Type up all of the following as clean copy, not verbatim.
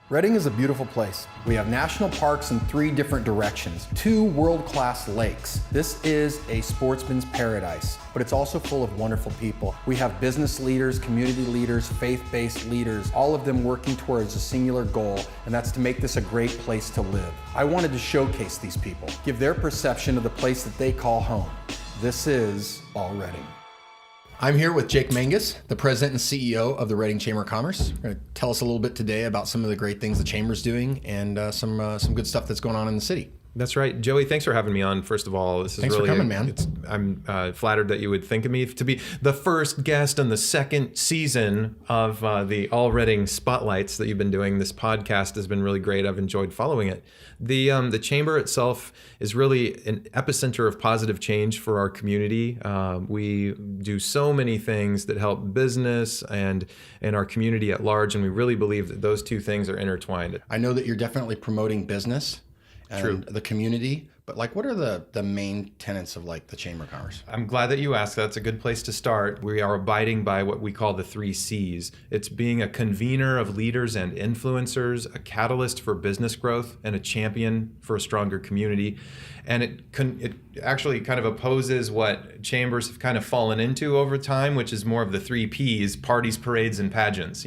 Redding is a beautiful place. We have national parks in 3 different directions, 2 world-class lakes. This is a sportsman's paradise, but it's also full of wonderful people. We have business leaders, community leaders, faith-based leaders, all of them working towards a singular goal, and that's to make this a great place to live. I wanted to showcase these people, give their perception of the place that they call home. This is AllRedding. I'm here with Jake Mangas, the president and CEO of the Redding Chamber of Commerce. You're going to tell us a little bit today about some of the great things the Chamber's doing and some good stuff that's going on in the city. That's right. Joey, thanks for having me on. First of all, this is Thanks really for coming, man. I'm flattered that you would think of me to be the first guest on the second season of the AllRedding Spotlights that you've been doing. This podcast has been really great. I've enjoyed following it. The Chamber itself is really an epicenter of positive change for our community. We do so many things that help business and our community at large, and we really believe that those two things are intertwined. I know that you're definitely promoting business and True. the community, but what are the main tenets of the Chamber of Commerce? I'm glad that you asked. That's a good place to start. We are abiding by what we call the 3 C's. It's being a convener of leaders and influencers, a catalyst for business growth, and a champion for a stronger community. And it actually kind of opposes what chambers have kind of fallen into over time, which is more of the 3 P's: parties, parades, and pageants.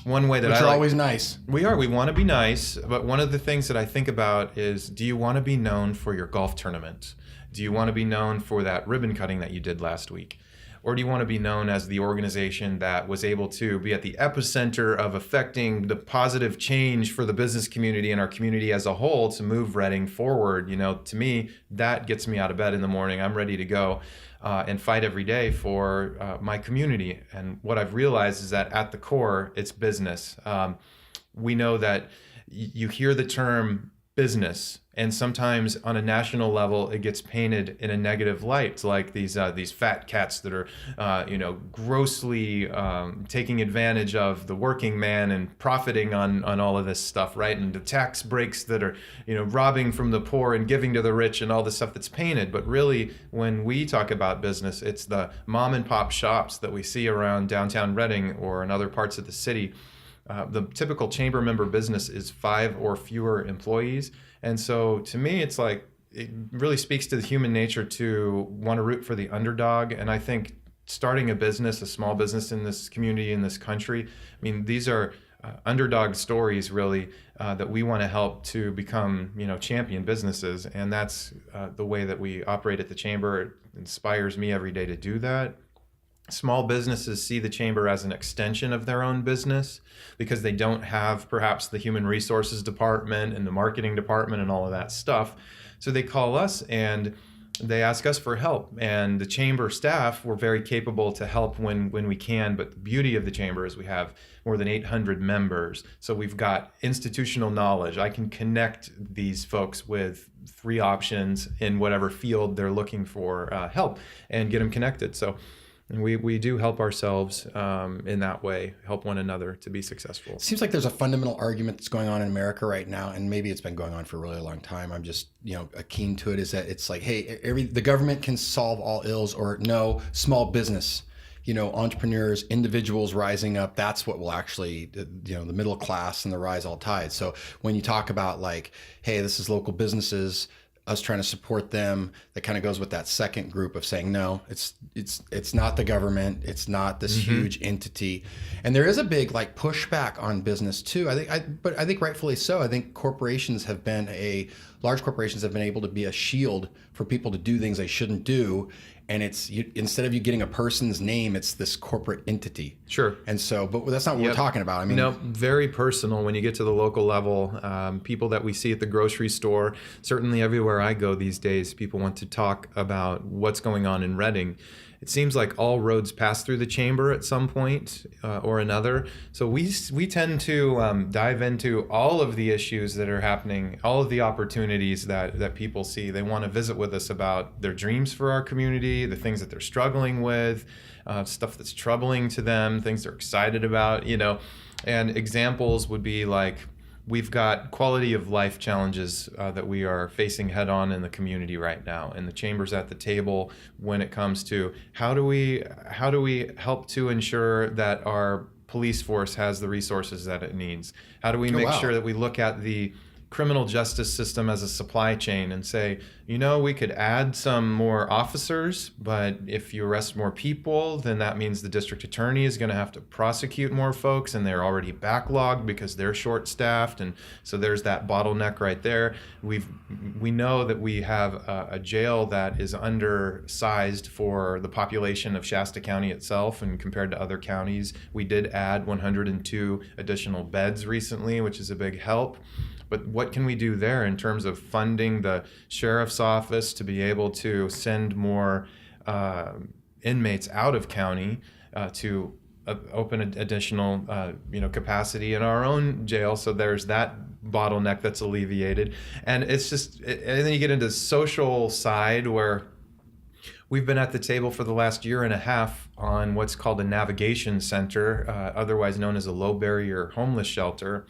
One way that Which are always nice. We want to be nice, but one of the things that I think about is, do you want to be known for your golf tournament? Do you want to be known for that ribbon cutting that you did last week? Or do you want to be known as the organization that was able to be at the epicenter of affecting the positive change for the business community and our community as a whole to move Redding forward? To me, that gets me out of bed in the morning. I'm ready to go and fight every day for my community. And what I've realized is that at the core, it's business. We know that you hear the term business, and sometimes on a national level, it gets painted in a negative light, like these fat cats that are, grossly taking advantage of the working man and profiting on all of this stuff, right? And the tax breaks that are, robbing from the poor and giving to the rich and all this stuff that's painted. But really, when we talk about business, it's the mom and pop shops that we see around downtown Redding or in other parts of the city. The typical chamber member business is 5 or fewer employees. And so to me, it's it really speaks to the human nature to want to root for the underdog. And I think starting a business, a small business in this community, in this country, these are underdog stories really that we want to help to become, champion businesses. And that's the way that we operate at the Chamber. It inspires me every day to do that. Small businesses see the Chamber as an extension of their own business because they don't have perhaps the human resources department and the marketing department and all of that stuff. So they call us and they ask us for help. And the Chamber staff, we're very capable to help when we can. But the beauty of the Chamber is we have more than 800 members. So we've got institutional knowledge. I can connect these folks with 3 options in whatever field they're looking for help and get them connected. So we do help ourselves in that way, help one another to be successful. It seems like there's a fundamental argument that's going on in America right now, and maybe it's been going on for a really long time. I'm just, keen to it, is that it's hey, the government can solve all ills, or no, small business, entrepreneurs, individuals rising up, that's what will actually, the middle class and the rise all tides. So when you talk about hey, this is local businesses, us trying to support them, that kind of goes with that second group of saying, no, it's not the government, it's not this huge entity. And there is a big pushback on business too. But I think rightfully so. I think large corporations have been able to be a shield for people to do things they shouldn't do. And instead of you getting a person's name, it's this corporate entity. Sure. And so, but that's not what we're talking about. No, very personal when you get to the local level. People that we see at the grocery store, certainly everywhere I go these days, people want to talk about what's going on in Redding. It seems like all roads pass through the Chamber at some point or another. So we tend to dive into all of the issues that are happening, all of the opportunities that people see. They want to visit with us about their dreams for our community, the things that they're struggling with, stuff that's troubling to them, things they're excited about, And examples would be we've got quality of life challenges that we are facing head on in the community right now, and the Chamber's at the table when it comes to how do we help to ensure that our police force has the resources that it needs? How do we make sure that we look at the criminal justice system as a supply chain and say, we could add some more officers, but if you arrest more people, then that means the district attorney is going to have to prosecute more folks, and they're already backlogged because they're short-staffed, and so there's that bottleneck right there. We know that we have a jail that is undersized for the population of Shasta County itself, and compared to other counties, we did add 102 additional beds recently, which is a big help. But what can we do there in terms of funding the sheriff's office to be able to send more inmates out of county to open additional capacity in our own jail? So there's that bottleneck that's alleviated. And it's just, and then you get into the social side where we've been at the table for the last year and a half on what's called a navigation center, otherwise known as a low barrier homeless shelter.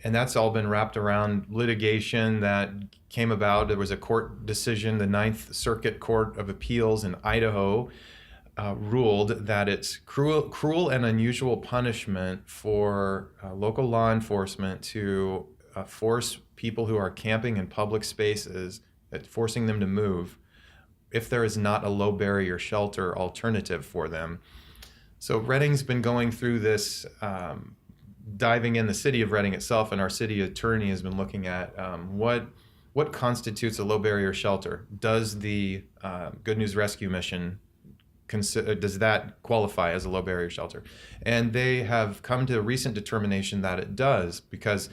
And that's all been wrapped around litigation that came about. There was a court decision, the Ninth Circuit Court of Appeals in Idaho ruled that it's cruel and unusual punishment for local law enforcement to force people who are camping in public spaces, forcing them to move, if there is not a low barrier shelter alternative for them. So Redding's been going through this, diving in the city of Redding itself, and our city attorney has been looking at what constitutes a low barrier shelter. Does the Good News Rescue Mission does that qualify as a low barrier shelter? And they have come to a recent determination that it does, because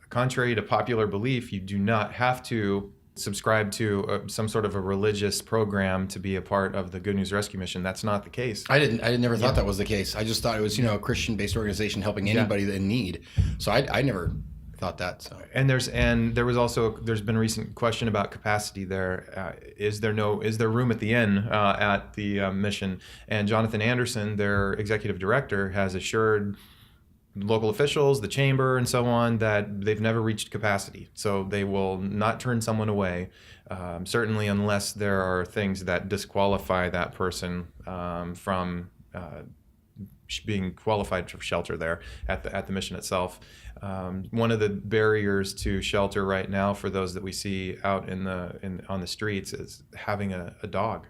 contrary to popular belief, you do not have to subscribe to some sort of a religious program to be a part of the Good News Rescue Mission. That's not the case. I never thought that was the case. I just thought it was, a Christian-based organization helping anybody in need. So I never thought that. So. And there's been a recent question about capacity there. Is there room at the inn at the mission? And Jonathan Anderson, their executive director, has assured local officials, the chamber, and so on, that they've never reached capacity. So they will not turn someone away, certainly unless there are things that disqualify that person from being qualified for shelter there at the mission itself. One of the barriers to shelter right now for those that we see out on the streets is having a dog.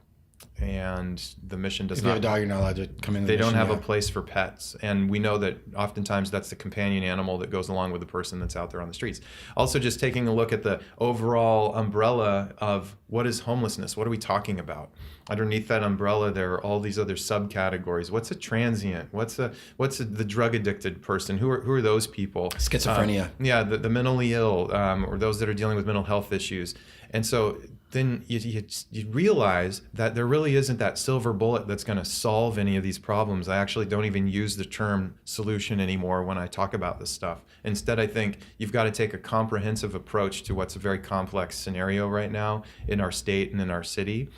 And the mission does not. If you have a dog, you're not allowed to come in. They don't have a place for pets, and we know that oftentimes that's the companion animal that goes along with the person that's out there on the streets. Also, just taking a look at the overall umbrella of what is homelessness. What are we talking about? Underneath that umbrella, there are all these other subcategories. What's a transient? What's the drug addicted person? Who are those people? Schizophrenia. The mentally ill, or those that are dealing with mental health issues. And so then you realize that there really isn't that silver bullet that's going to solve any of these problems. I actually don't even use the term solution anymore when I talk about this stuff. Instead, I think you've got to take a comprehensive approach to what's a very complex scenario right now in our state and in our city.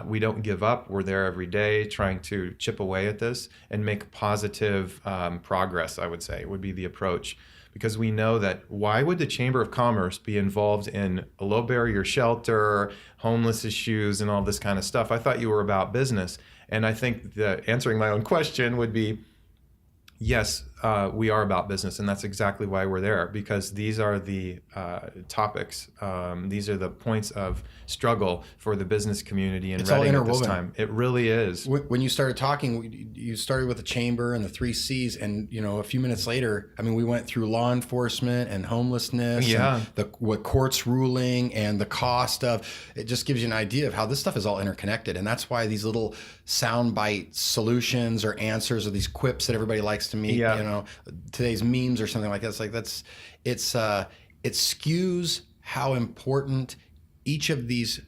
We don't give up. We're there every day trying to chip away at this and make positive progress, I would say, would be the approach. Because we know that why would the Chamber of Commerce be involved in a low barrier shelter, homeless issues, and all this kind of stuff? I thought you were about business. And I think answering my own question would be, yes, we are about business, and that's exactly why we're there, because these are the topics, these are the points of struggle for the business community in Redding at this time. It really is. When you started talking, you started with the chamber and the 3 C's, and a few minutes later, we went through law enforcement and homelessness, and what courts ruling and the cost of it. Just gives you an idea of how this stuff is all interconnected, and that's why these little soundbite solutions or answers or these quips that everybody likes to meet, today's memes or something like that. It skews how important each of these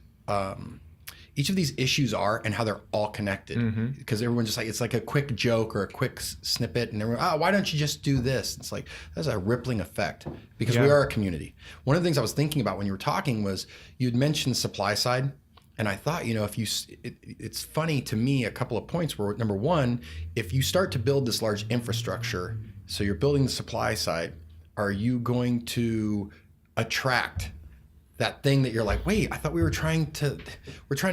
issues are and how they're all connected. Because everyone's just it's like a quick joke or a quick snippet, and everyone, why don't you just do this? It's like there's a rippling effect because we are a community. One of the things I was thinking about when you were talking was you'd mentioned supply side. And I thought, it's funny to me, a couple of points where, number one, if you start to build this large infrastructure, so you're building the supply side, are you going to attract that thing that you're like, wait, I thought we're trying to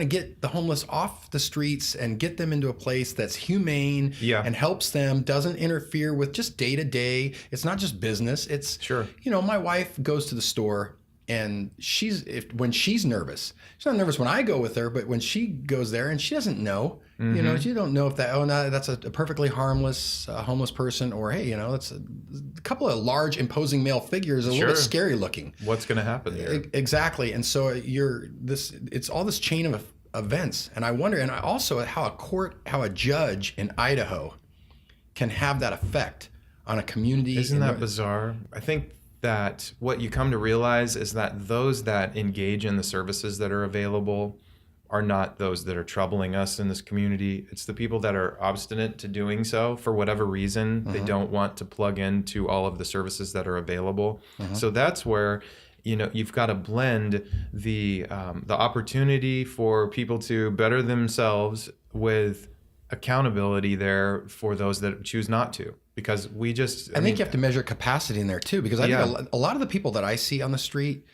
get the homeless off the streets and get them into a place that's humane and helps them, doesn't interfere with just day to day. It's not just business. It's, my wife goes to the store and when she's nervous, she's not nervous when I go with her, but when she goes there and she doesn't know, you don't know if that's a perfectly harmless homeless person, or hey, that's a couple of large imposing male figures, a little bit scary looking. What's going to happen there? Exactly. And so it's all this chain of events, and I wonder, and I also how a judge in Idaho can have that effect on a community. Isn't that bizarre? I think that what you come to realize is that those that engage in the services that are available are not those that are troubling us in this community. It's the people that are obstinate to doing so for whatever reason. They don't want to plug into all of the services that are available. So that's where you've got to blend the opportunity for people to better themselves with accountability there for those that choose not to. Because I think you have to measure capacity in there too, because I think a lot of the people that I see on the street,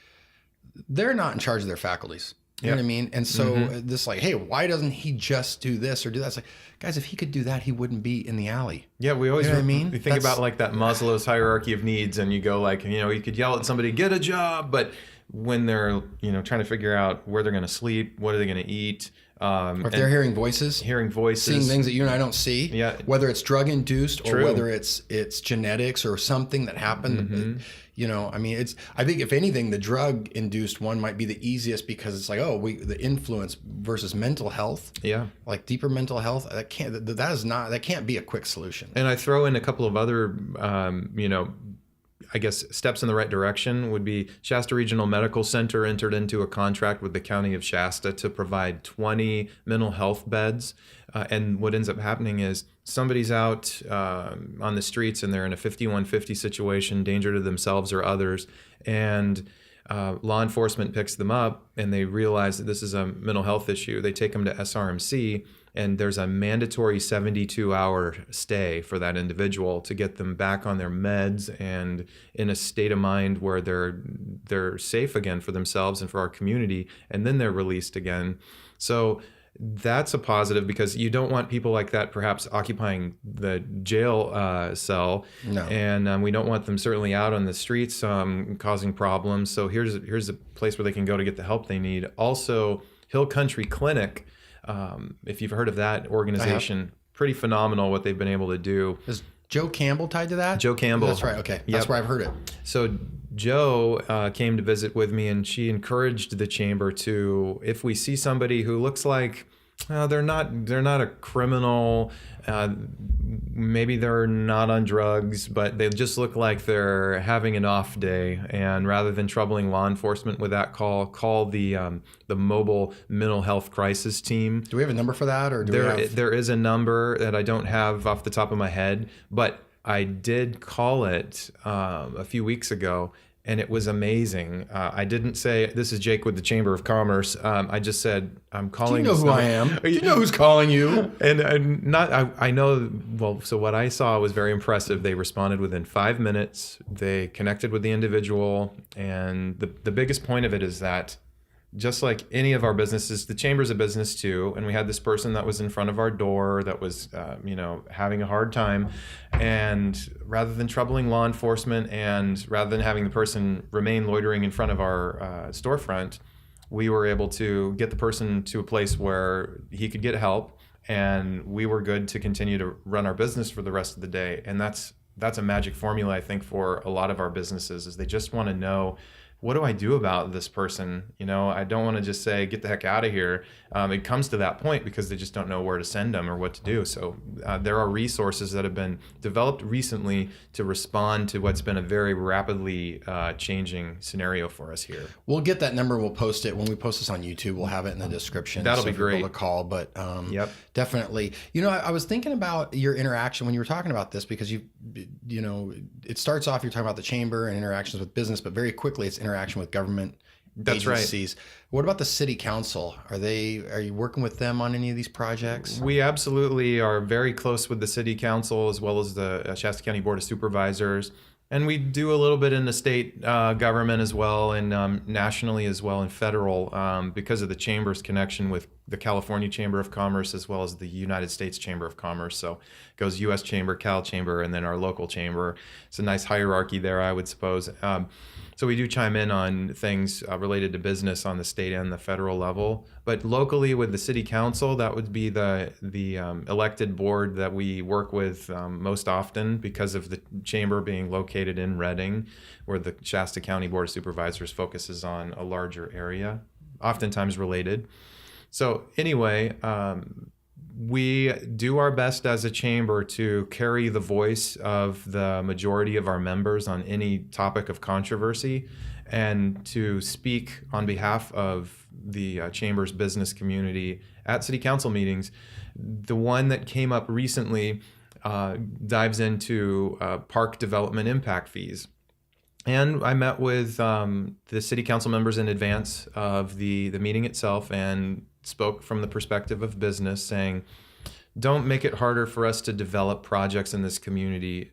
they're not in charge of their faculties. You know what I mean? And so this hey, why doesn't he just do this or do that? It's like, guys, if he could do that, he wouldn't be in the alley. Yeah, we always, we think about like that Maslow's hierarchy of needs, and you go like, you could yell at somebody, get a job, but when they're, trying to figure out where they're going to sleep, what are they going to eat, or if they're hearing voices, seeing things that you and I don't see, whether it's drug induced or whether it's genetics or something that happened. I think if anything, the drug induced one might be the easiest, because it's like, the influence versus mental health. Yeah. Like deeper mental health, that can't be a quick solution. And I throw in a couple of other, I guess steps in the right direction would be Shasta Regional Medical Center entered into a contract with the County of Shasta to provide 20 mental health beds. And what ends up happening is somebody's out on the streets and they're in a 5150 situation, danger to themselves or others, and law enforcement picks them up and they realize that this is a mental health issue. They take them to SRMC, and there's a mandatory 72-hour stay for that individual to get them back on their meds and in a state of mind where they're safe again for themselves and for our community, and then they're released again. So that's a positive, because you don't want people like that perhaps occupying the jail cell. No. And we don't want them certainly out on the streets causing problems. So here's a place where they can go to get the help they need. Also, Hill Country Clinic, if you've heard of that organization, pretty phenomenal what they've been able to do. Is Joe Campbell tied to that? Joe Campbell. That's right. Okay. That's where I've heard it. So Joe came to visit with me, and she encouraged the chamber to, if we see somebody who looks like they're not a criminal, maybe they're not on drugs, but they just look like they're having an off day, and rather than troubling law enforcement with that call the mobile mental health crisis team. Do we have a number for that, or there is a number that I don't have off the top of my head, but I did call it a few weeks ago, and it was amazing. I didn't say, this is Jake with the Chamber of Commerce. I just said, I'm calling. Do you know who I am? Do you know who's calling you? I know, well, so what I saw was very impressive. They responded within 5 minutes. They connected with the individual. And the biggest point of it is that just like any of our businesses, the Chamber's a business too. And we had this person that was in front of our door that was, having a hard time. And rather than troubling law enforcement and rather than having the person remain loitering in front of our storefront, we were able to get the person to a place where he could get help, and we were good to continue to run our business for the rest of the day. And that's a magic formula, I think, for a lot of our businesses, is they just want to know, what do I do about this person? I don't want to just say, get the heck out of here. It comes to that point because they just don't know where to send them or what to do. So there are resources that have been developed recently to respond to what's been a very rapidly changing scenario for us here. We'll get that number. We'll post it. When we post this on YouTube, we'll have it in the description. That'll be great. To call, but definitely. I was thinking about your interaction when you were talking about this, because it starts off, you're talking about the chamber and interactions with business, but very quickly it's interaction with government agencies. Right. What about the city council? Are you working with them on any of these projects? We absolutely are very close with the city council, as well as the Shasta County Board of Supervisors. And we do a little bit in the state government as well, and nationally as well, and federal, because of the chamber's connection with the California Chamber of Commerce as well as the United States Chamber of Commerce. So it goes U.S. Chamber, Cal Chamber, and then our local chamber. It's a nice hierarchy there, I would suppose. So we do chime in on things related to business on the state and the federal level. But locally with the city council, that would be the elected board that we work with most often, because of the chamber being located in Redding, where the Shasta County Board of Supervisors focuses on a larger area, oftentimes related. So anyway, we do our best as a chamber to carry the voice of the majority of our members on any topic of controversy, and to speak on behalf of the chamber's business community at city council meetings. The one that came up recently dives into park development impact fees. And I met with the city council members in advance of the meeting itself, and spoke from the perspective of business, saying, don't make it harder for us to develop projects in this community,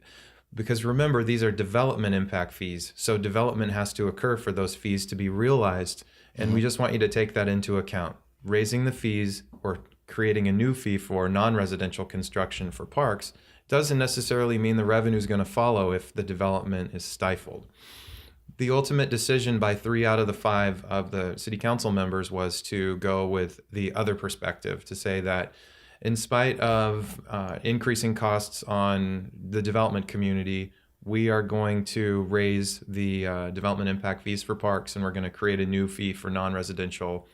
because remember, these are development impact fees. So development has to occur for those fees to be realized. And we just want you to take that into account. Raising the fees or creating a new fee for non-residential construction for parks doesn't necessarily mean the revenue is going to follow if the development is stifled. The ultimate decision by 3 out of the 5 of the city council members was to go with the other perspective, to say that in spite of increasing costs on the development community, we are going to raise the development impact fees for parks, and we're going to create a new fee for non-residential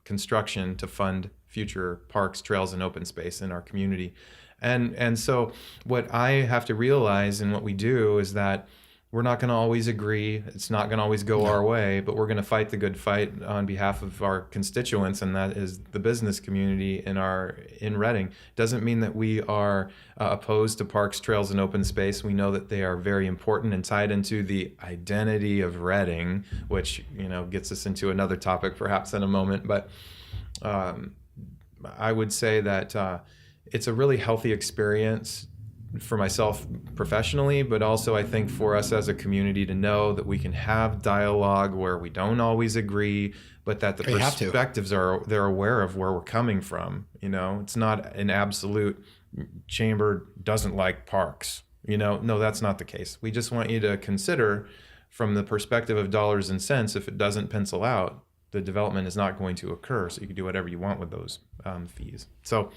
construction to fund future parks, trails, and open space in our community. And so what I have to realize in what we do is that we're not going to always agree. It's not going to always go our way, but we're going to fight the good fight on behalf of our constituents, and that is the business community in Redding. Doesn't mean that we are opposed to parks, trails, and open space. We know that they are very important and tied into the identity of Redding, which gets us into another topic perhaps in a moment. But I would say that it's a really healthy experience for myself professionally, but also I think for us as a community to know that we can have dialogue where we don't always agree, but that the perspectives they're aware of where we're coming from. It's not an absolute chamber doesn't like parks. No, that's not the case. We just want you to consider from the perspective of dollars and cents, if it doesn't pencil out, the development is not going to occur. So you can do whatever you want with those fees. So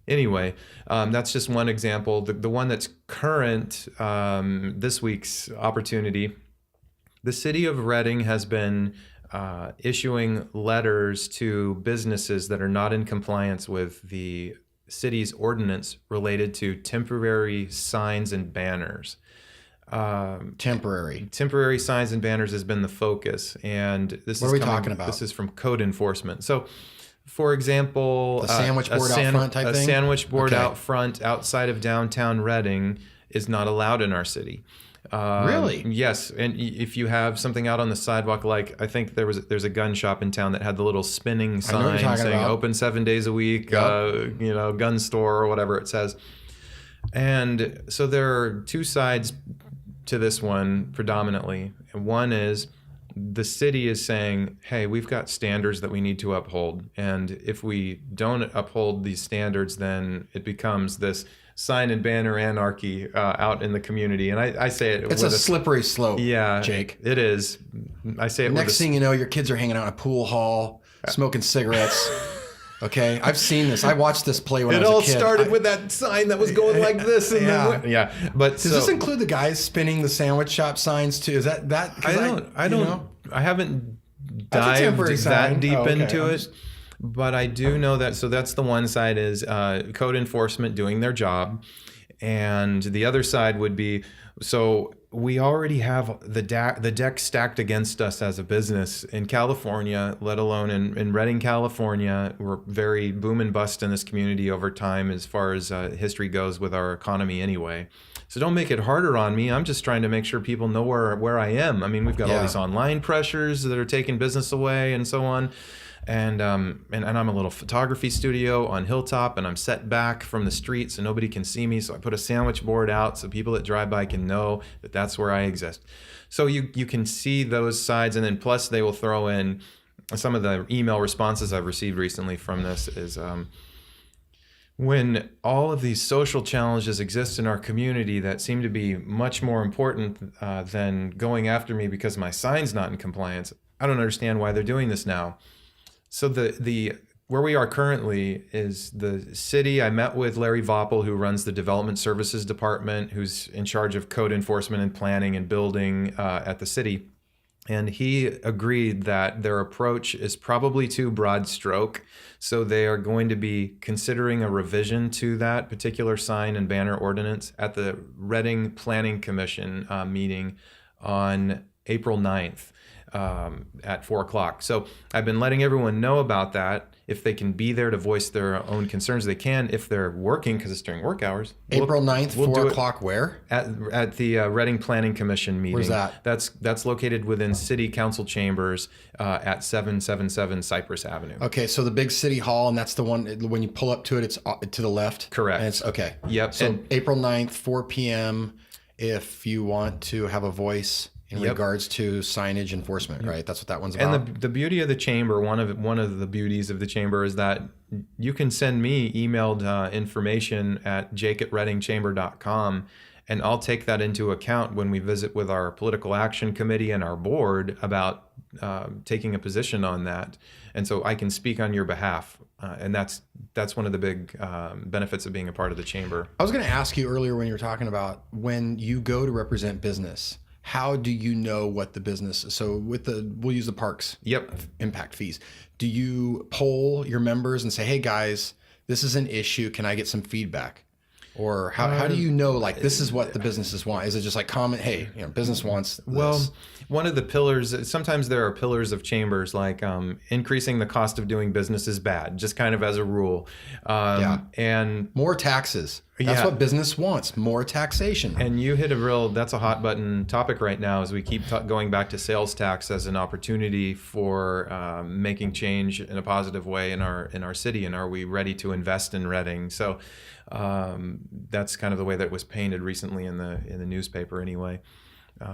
anyway, that's just one example. The one that's current, this week's opportunity, the city of Redding has been issuing letters to businesses that are not in compliance with the city's ordinance related to temporary signs and banners. Temporary signs and banners has been the focus. And this what is are we talking about? This is from code enforcement. So, for example, the sandwich board out front type thing? A sandwich board out front outside of downtown Redding is not allowed in our city. Really? Yes. And if you have something out on the sidewalk, like I think there's a gun shop in town that had the little spinning sign saying open 7 days a week, gun store or whatever it says. And so there are two sides to this one predominantly. And one is the city is saying, hey, we've got standards that we need to uphold. And if we don't uphold these standards, then it becomes this sign and banner anarchy out in the community. And I say it. It's a slippery slope, Jake. It is. I say it. Next thing you know, your kids are hanging out in a pool hall, smoking cigarettes. Okay, I've seen this. I watched this play when I was a kid. It all started with that sign that was going like this. And But does this include the guys spinning the sandwich shop signs too? Is that? I haven't dived that deep into it, but I do know that. So that's the one side is code enforcement doing their job, and the other side would be so. We already have the deck stacked against us as a business in California, let alone in Redding, California. We're very boom and bust in this community over time as far as history goes with our economy anyway. So don't make it harder on me. I'm just trying to make sure people know where I am. I mean, we've got all these online pressures that are taking business away and so on. And I'm a little photography studio on Hilltop, and I'm set back from the street so nobody can see me. So I put a sandwich board out so people that drive by can know that that's where I exist. So you can see those sides, and then plus they will throw in some of the email responses I've received recently from this is when all of these social challenges exist in our community that seem to be much more important than going after me because my sign's not in compliance. I don't understand why they're doing this now. So the where we are currently is the city. I met with Larry Voppel, who runs the Development Services Department, who's in charge of code enforcement and planning and building at the city. And he agreed that their approach is probably too broad stroke. So they are going to be considering a revision to that particular sign and banner ordinance at the Redding Planning Commission meeting on April 9th. At 4:00. So I've been letting everyone know about that. If they can be there to voice their own concerns, they can. If they're working, because it's during work hours. April 9th, 4:00 where? At the Redding Planning Commission meeting. Where's that? That's located within City Council chambers at 777 Cypress Avenue. Okay, so the big city hall, and that's the one, when you pull up to it, it's to the left? Correct. And it's, okay. Yep. So and April 9th, 4 p.m., if you want to have a voice in regards to signage enforcement, right? That's what that one's about. And the beauty of the chamber, one of the beauties of the chamber is that you can send me emailed information at jake@reddingchamber.com, and I'll take that into account when we visit with our political action committee and our board about taking a position on that. And so I can speak on your behalf. And that's one of the big benefits of being a part of the chamber. I was going to ask you earlier when you were talking about when you go to represent business, how do you know what the business is? So we'll use the parks impact fees. Do you poll your members and say, hey guys, this is an issue, can I get some feedback? Or how do you know, like, this is what the businesses want? Is it just like comment, hey, business wants this? Well, one of the pillars, sometimes there are pillars of chambers, like increasing the cost of doing business is bad, just kind of as a rule. And more taxes. That's what business wants, more taxation. And you hit that's a hot button topic right now as we keep going back to sales tax as an opportunity for making change in a positive way in our city. And are we ready to invest in Redding? So that's kind of the way that was painted recently in the newspaper anyway.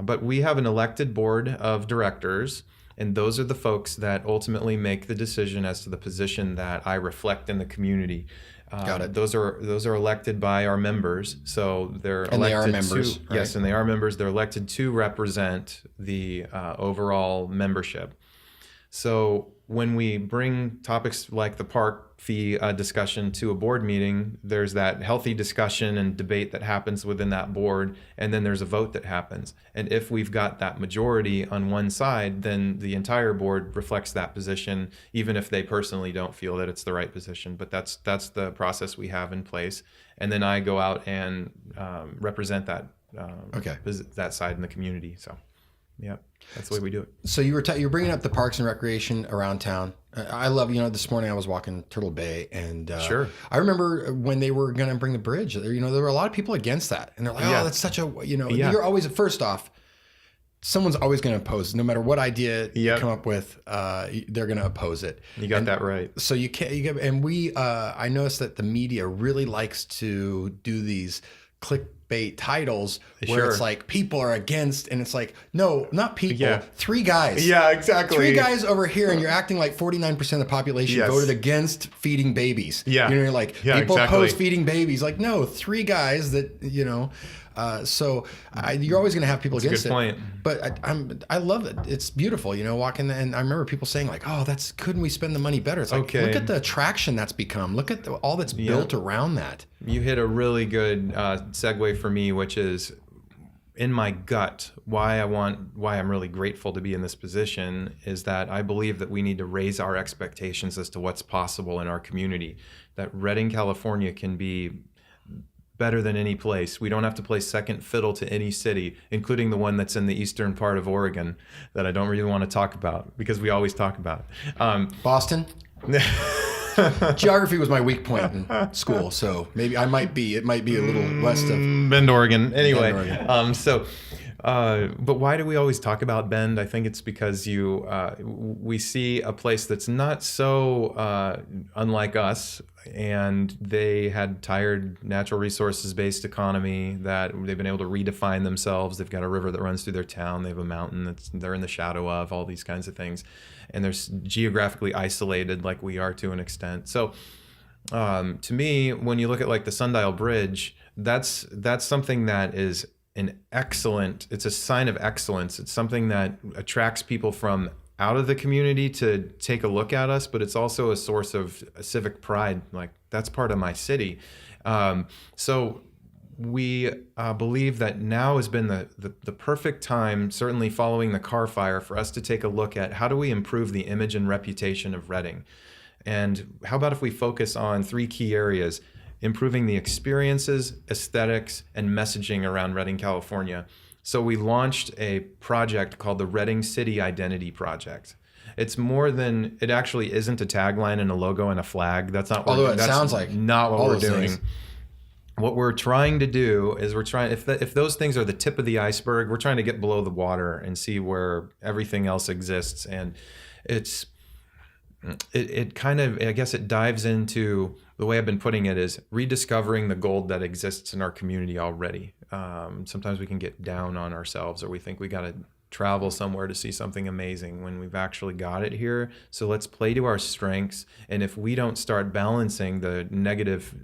But we have an elected board of directors, and those are the folks that ultimately make the decision as to the position that I reflect in the community. Got it. Those are elected by our members, so they're elected. And they are members, right? Yes, and they are members. They're elected to represent the overall membership. So when we bring topics like the park fee discussion to a board meeting, there's that healthy discussion and debate that happens within that board, and then there's a vote that happens. And if we've got that majority on one side, then the entire board reflects that position, even if they personally don't feel that it's the right position. But that's the process we have in place. And then I go out and represent that that side in the community. So. Yeah, that's the way we do it. So you're bringing up the parks and recreation around town. I love, this morning I was walking Turtle Bay, and sure. I remember when they were going to bring the bridge, there were a lot of people against that. And they're like, oh, that's such a, you're always, first off, someone's always going to oppose, no matter what idea you come up with, they're going to oppose it. You got that right. So I noticed that the media really likes to do these clickbait titles where it's like people are against, and it's like, no, not people, 3 guys. Yeah, exactly. 3 guys over here, and you're acting like 49% of the population voted against feeding babies. Yeah. You're like, people oppose feeding babies. Like, no, 3 guys that, so you're always going to have people against it. That's a good point. But I love it. It's beautiful, walking. And I remember people saying like, oh, couldn't we spend the money better? It's like, look at the attraction that's become. Look at all that's built around that. You hit a really good segue for me, which is in my gut, why I'm really grateful to be in this position is that I believe that we need to raise our expectations as to what's possible in our community. That Redding, California can be better than any place. We don't have to play second fiddle to any city, including the one that's in the eastern part of Oregon that I don't really want to talk about because we always talk about it. Boston? Geography was my weak point in school, so maybe it might be a little west of Bend, Oregon. Anyway, Bend, Oregon. But why do we always talk about Bend? I think it's because we see a place that's not so unlike us, and they had tired natural resources based economy that they've been able to redefine themselves. They've got a river that runs through their town. They have a mountain that they're in the shadow of, all these kinds of things. And they're geographically isolated like we are to an extent. So to me, when you look at like the Sundial Bridge, that's something that is it's a sign of excellence. It's something that attracts people from out of the community to take a look at us, but it's also a source of civic pride. Like, that's part of my city. So we believe that now has been the perfect time, certainly following the car fire, for us to take a look at how do we improve the image and reputation of Redding. And how about if we focus on 3 key areas: improving the experiences, aesthetics, and messaging around Redding, California. So we launched a project called the Redding City Identity Project. It's more than, it actually isn't a tagline and a logo and a flag. That's not what, although it sounds like not what all we're those doing. things. What we're trying to do is if those things are the tip of the iceberg, we're trying to get below the water and see where everything else exists. And it kind of, I guess it dives into, the way I've been putting it is rediscovering the gold that exists in our community already. Sometimes we can get down on ourselves, or we think we got to travel somewhere to see something amazing when we've actually got it here. So let's play to our strengths. And if we don't start balancing the negative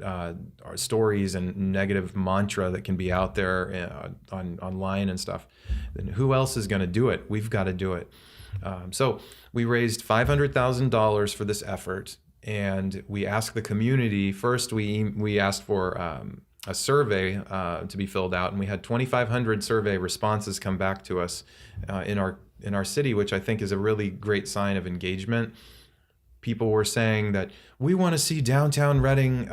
stories and negative mantra that can be out there online and stuff, then who else is going to do it? We've got to do it. So we raised $500,000 for this effort, and we asked the community. First, we asked for a survey to be filled out, and we had 2,500 survey responses come back to us in our city, which I think is a really great sign of engagement. People were saying that we want to see downtown Redding,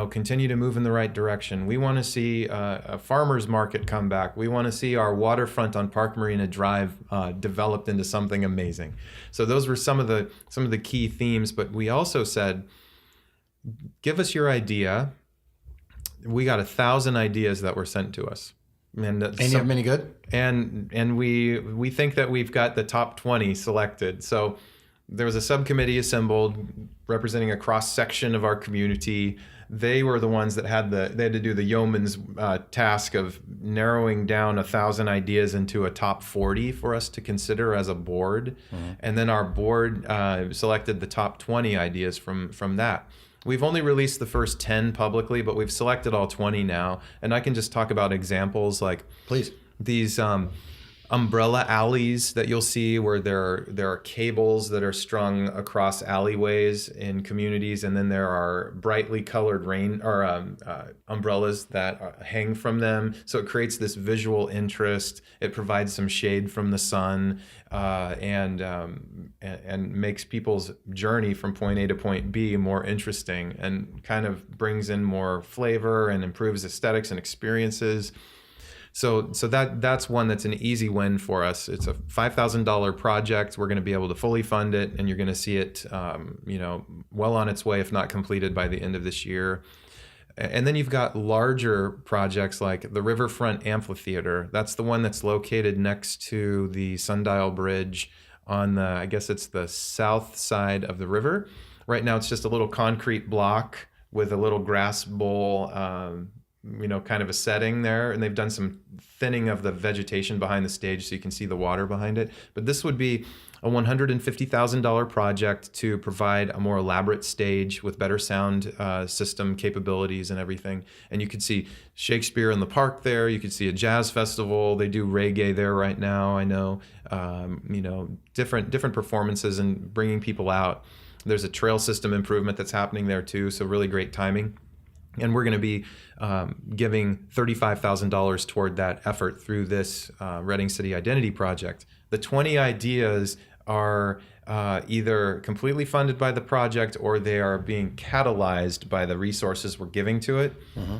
continue to move in the right direction. We want to see a farmer's market come back. We want to see our waterfront on Park Marina Drive developed into something amazing. So those were some of the key themes. But we also said, give us your idea. We got 1,000 ideas that were sent to us. And you have many good? And we think that we've got the top 20 selected. So there was a subcommittee assembled representing a cross section of our community. They were the ones that had to do the yeoman's task of narrowing down 1,000 ideas into a top 40 for us to consider as a board. Mm-hmm. And then our board selected the top 20 ideas from that. We've only released the first 10 publicly, but we've selected all 20 now. And I can just talk about examples like, please, these umbrella alleys that you'll see where there are cables that are strung across alleyways in communities, and then there are brightly colored umbrellas that hang from them. So it creates this visual interest. It provides some shade from the sun, and makes people's journey from point A to point B more interesting, and kind of brings in more flavor and improves aesthetics and experiences. So that's one that's an easy win for us. It's a $5,000 project. We're going to be able to fully fund it, and you're going to see it, well on its way, if not completed by the end of this year. And then you've got larger projects like the Riverfront Amphitheater. That's the one that's located next to the Sundial Bridge on I guess it's the south side of the river. Right now it's just a little concrete block with a little grass bowl, kind of a setting there, and they've done some thinning of the vegetation behind the stage so you can see the water behind it. But this would be a $150,000 project to provide a more elaborate stage with better sound system capabilities and everything. And you could see Shakespeare in the park there. You could see a jazz festival. They do reggae there right now, I know. Different performances and bringing people out. There's a trail system improvement that's happening there too, so really great timing. And we're going to be giving $35,000 toward that effort through this Redding City Identity Project. The 20 ideas are either completely funded by the project, or they are being catalyzed by the resources we're giving to it. Mm-hmm.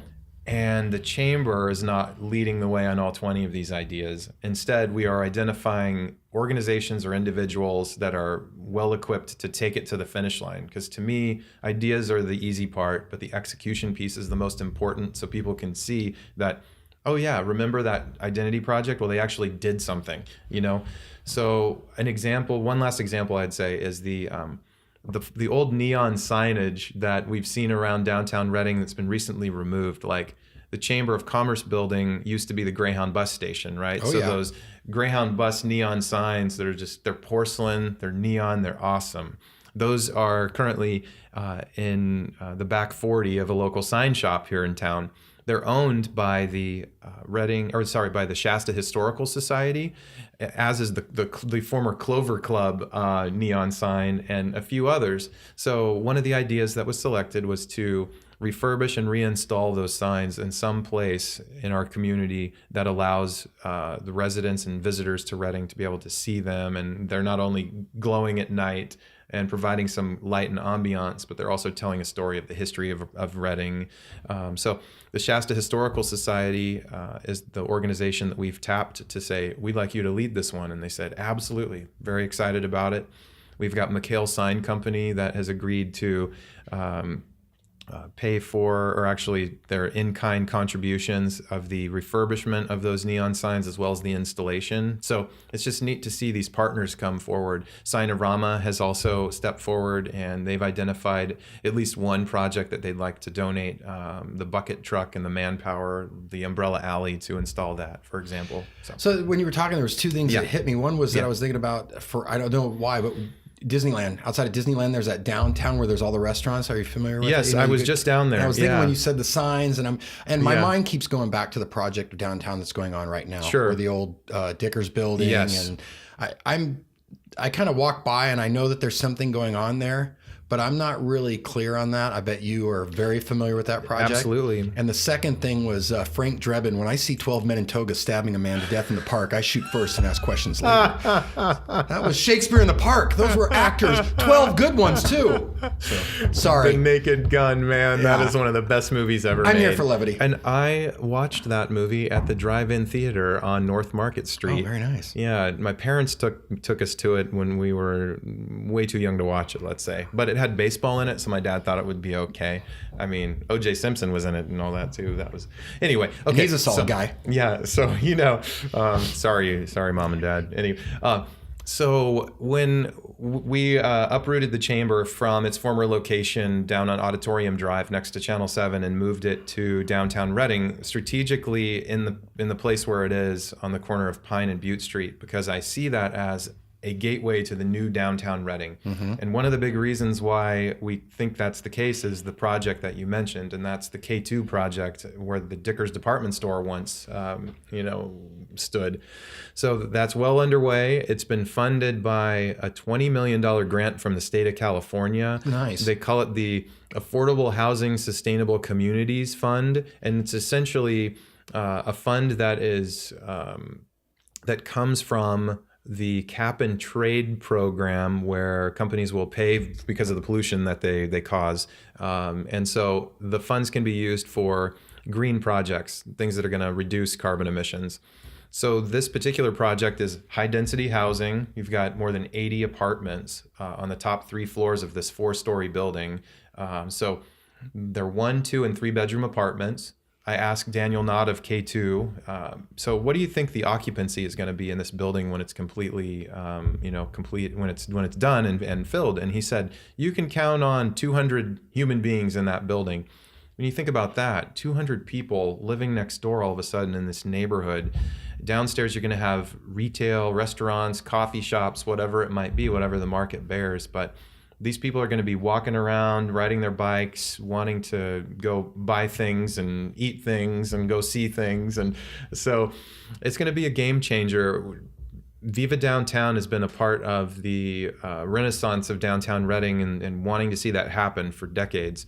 And the chamber is not leading the way on all 20 of these ideas. Instead, we are identifying organizations or individuals that are well equipped to take it to the finish line. Because to me, ideas are the easy part, but the execution piece is the most important, so people can see that, oh yeah, remember that identity project? Well, they actually did something, you know? So one last example I'd say is the old neon signage that we've seen around downtown Redding that's been recently removed. Like the Chamber of Commerce building used to be the Greyhound bus station, right? Oh, so yeah. those Greyhound bus neon signs that are they're porcelain, they're neon, they're awesome. Those are currently in the back 40 of a local sign shop here in town. They're owned by the by the Shasta Historical Society, as is the former Clover Club neon sign and a few others. So one of the ideas that was selected was to refurbish and reinstall those signs in some place in our community that allows the residents and visitors to Redding to be able to see them. And they're not only glowing at night and providing some light and ambiance, but they're also telling a story of the history of Redding. So the Shasta Historical Society is the organization that we've tapped to say, we'd like you to lead this one. And they said, absolutely, very excited about it. We've got McHale Sign Company that has agreed to pay for, or actually their in-kind contributions of the refurbishment of those neon signs as well as the installation. So it's just neat to see these partners come forward. Signorama has also stepped forward, and they've identified at least one project that they'd like to donate the bucket truck and the manpower, the umbrella alley to install that, for example. So when you were talking, there was two things that hit me. One was that I was thinking about, I don't know why, but Disneyland. Outside of Disneyland, there's that downtown where there's all the restaurants. Are you familiar with it? Yes, I was just down there. I was thinking when you said the signs, and my mind keeps going back to the project downtown that's going on right now. Sure. Or the old Dickers building. Yes. And I kind of walk by and I know that there's something going on there, but I'm not really clear on that. I bet you are very familiar with that project. Absolutely. And the second thing was Frank Drebin. When I see 12 men in togas stabbing a man to death in the park, I shoot first and ask questions later. That was Shakespeare in the Park. Those were actors. 12 good ones, too. So, sorry. The Naked Gun, man. That is one of the best movies ever made. I'm here for levity. And I watched that movie at the drive-in theater on North Market Street. Oh, very nice. Yeah, my parents took us to it when we were way too young to watch it, let's say. But it had baseball in it, so my dad thought it would be okay. I mean, O.J. Simpson was in it and all that too. That was anyway. Okay, and he's a solid guy. Yeah. So sorry, mom and dad. Anyway, so when we uprooted the chamber from its former location down on Auditorium Drive next to Channel 7 and moved it to downtown Redding, strategically in the place where it is on the corner of Pine and Butte Street, because I see that as a gateway to the new downtown Redding. Mm-hmm. And one of the big reasons why we think that's the case is the project that you mentioned, and that's the K2 project where the Dickers department store once, stood. So that's well underway. It's been funded by a $20 million grant from the state of California. Nice. They call it the Affordable Housing Sustainable Communities Fund, and it's essentially a fund that is that comes from the cap and trade program, where companies will pay because of the pollution that they cause. And so the funds can be used for green projects, things that are going to reduce carbon emissions. So this particular project is high density housing. You've got more than 80 apartments on the top 3 floors of this 4-story building. So they're 1, 2, and 3 bedroom apartments. I asked Daniel Knott of K2, so what do you think the occupancy is going to be in this building when it's completely, complete, when it's done and filled? And he said, you can count on 200 human beings in that building. When you think about that, 200 people living next door all of a sudden in this neighborhood. Downstairs, you're going to have retail, restaurants, coffee shops, whatever it might be, whatever the market bears. But these people are going to be walking around, riding their bikes, wanting to go buy things and eat things and go see things. And so it's going to be a game changer. Viva Downtown has been a part of the renaissance of downtown Redding and wanting to see that happen for decades.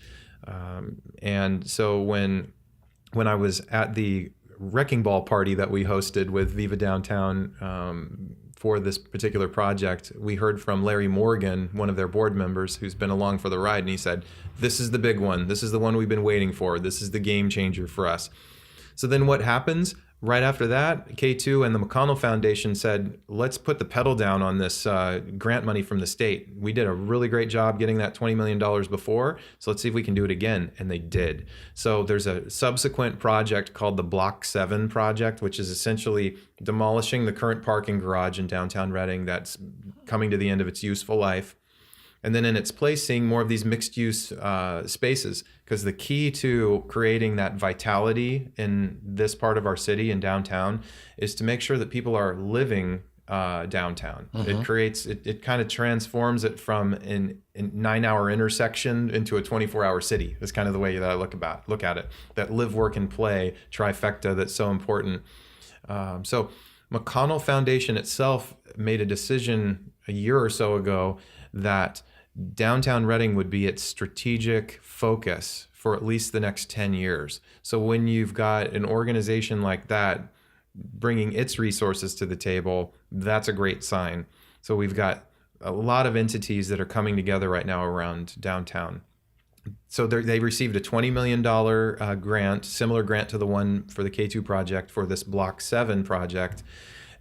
And so when I was at the wrecking ball party that we hosted with Viva Downtown for this particular project, we heard from Larry Morgan, one of their board members, who's been along for the ride, and he said, this is the big one. This is the one we've been waiting for. This is the game changer for us. So then what happens? Right after that, K2 and the McConnell Foundation said, let's put the pedal down on this grant money from the state. We did a really great job getting that $20 million before, so let's see if we can do it again. And they did. So there's a subsequent project called the Block 7 project, which is essentially demolishing the current parking garage in downtown Redding that's coming to the end of its useful life. And then in its place, seeing more of these mixed-use spaces, because the key to creating that vitality in this part of our city and downtown is to make sure that people are living downtown. It kind of transforms it from a 9-hour intersection into a 24-hour city. That's kind of the way that I look at it. That live, work, and play trifecta that's so important. So McConnell Foundation itself made a decision a year or so ago that downtown Redding would be its strategic focus for at least the next 10 years. So when you've got an organization like that bringing its resources to the table, that's a great sign. So we've got a lot of entities that are coming together right now around downtown. So they received a $20 million grant, similar grant to the one for the K2 project for this Block 7 project,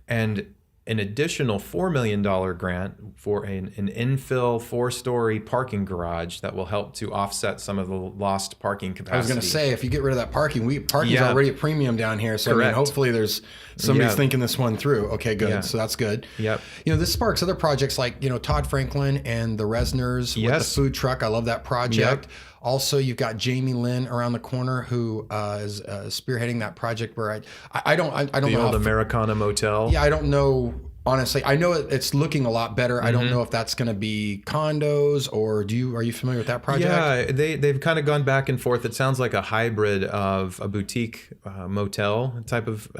and an additional $4 million grant for an infill 4-story parking garage that will help to offset some of the lost parking capacity. I was going to say, if you get rid of that parking is already a premium down here. So I mean, hopefully there's somebody's thinking this one through. Okay, good. Yeah. So that's good. Yep. This sparks other projects like, Todd Franklin and the Resners with the food truck. I love that project. Yep. Also, you've got Jamie Lynn around the corner who is spearheading that project where I don't know. The old Americana Motel. Yeah, I don't know. Honestly, I know it's looking a lot better. I don't know if that's going to be condos or are you familiar with that project? Yeah, they've kind of gone back and forth. It sounds like a hybrid of a boutique motel type of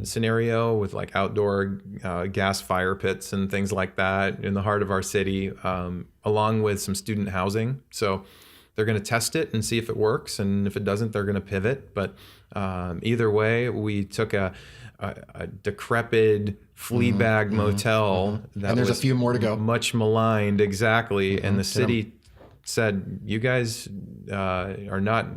scenario with like outdoor gas fire pits and things like that in the heart of our city, along with some student housing. So they're going to test it and see if it works, and if it doesn't, they're going to pivot. But either way, we took a decrepit flea bag motel that and there's a few more to go, much maligned, exactly. And the city said, you guys are not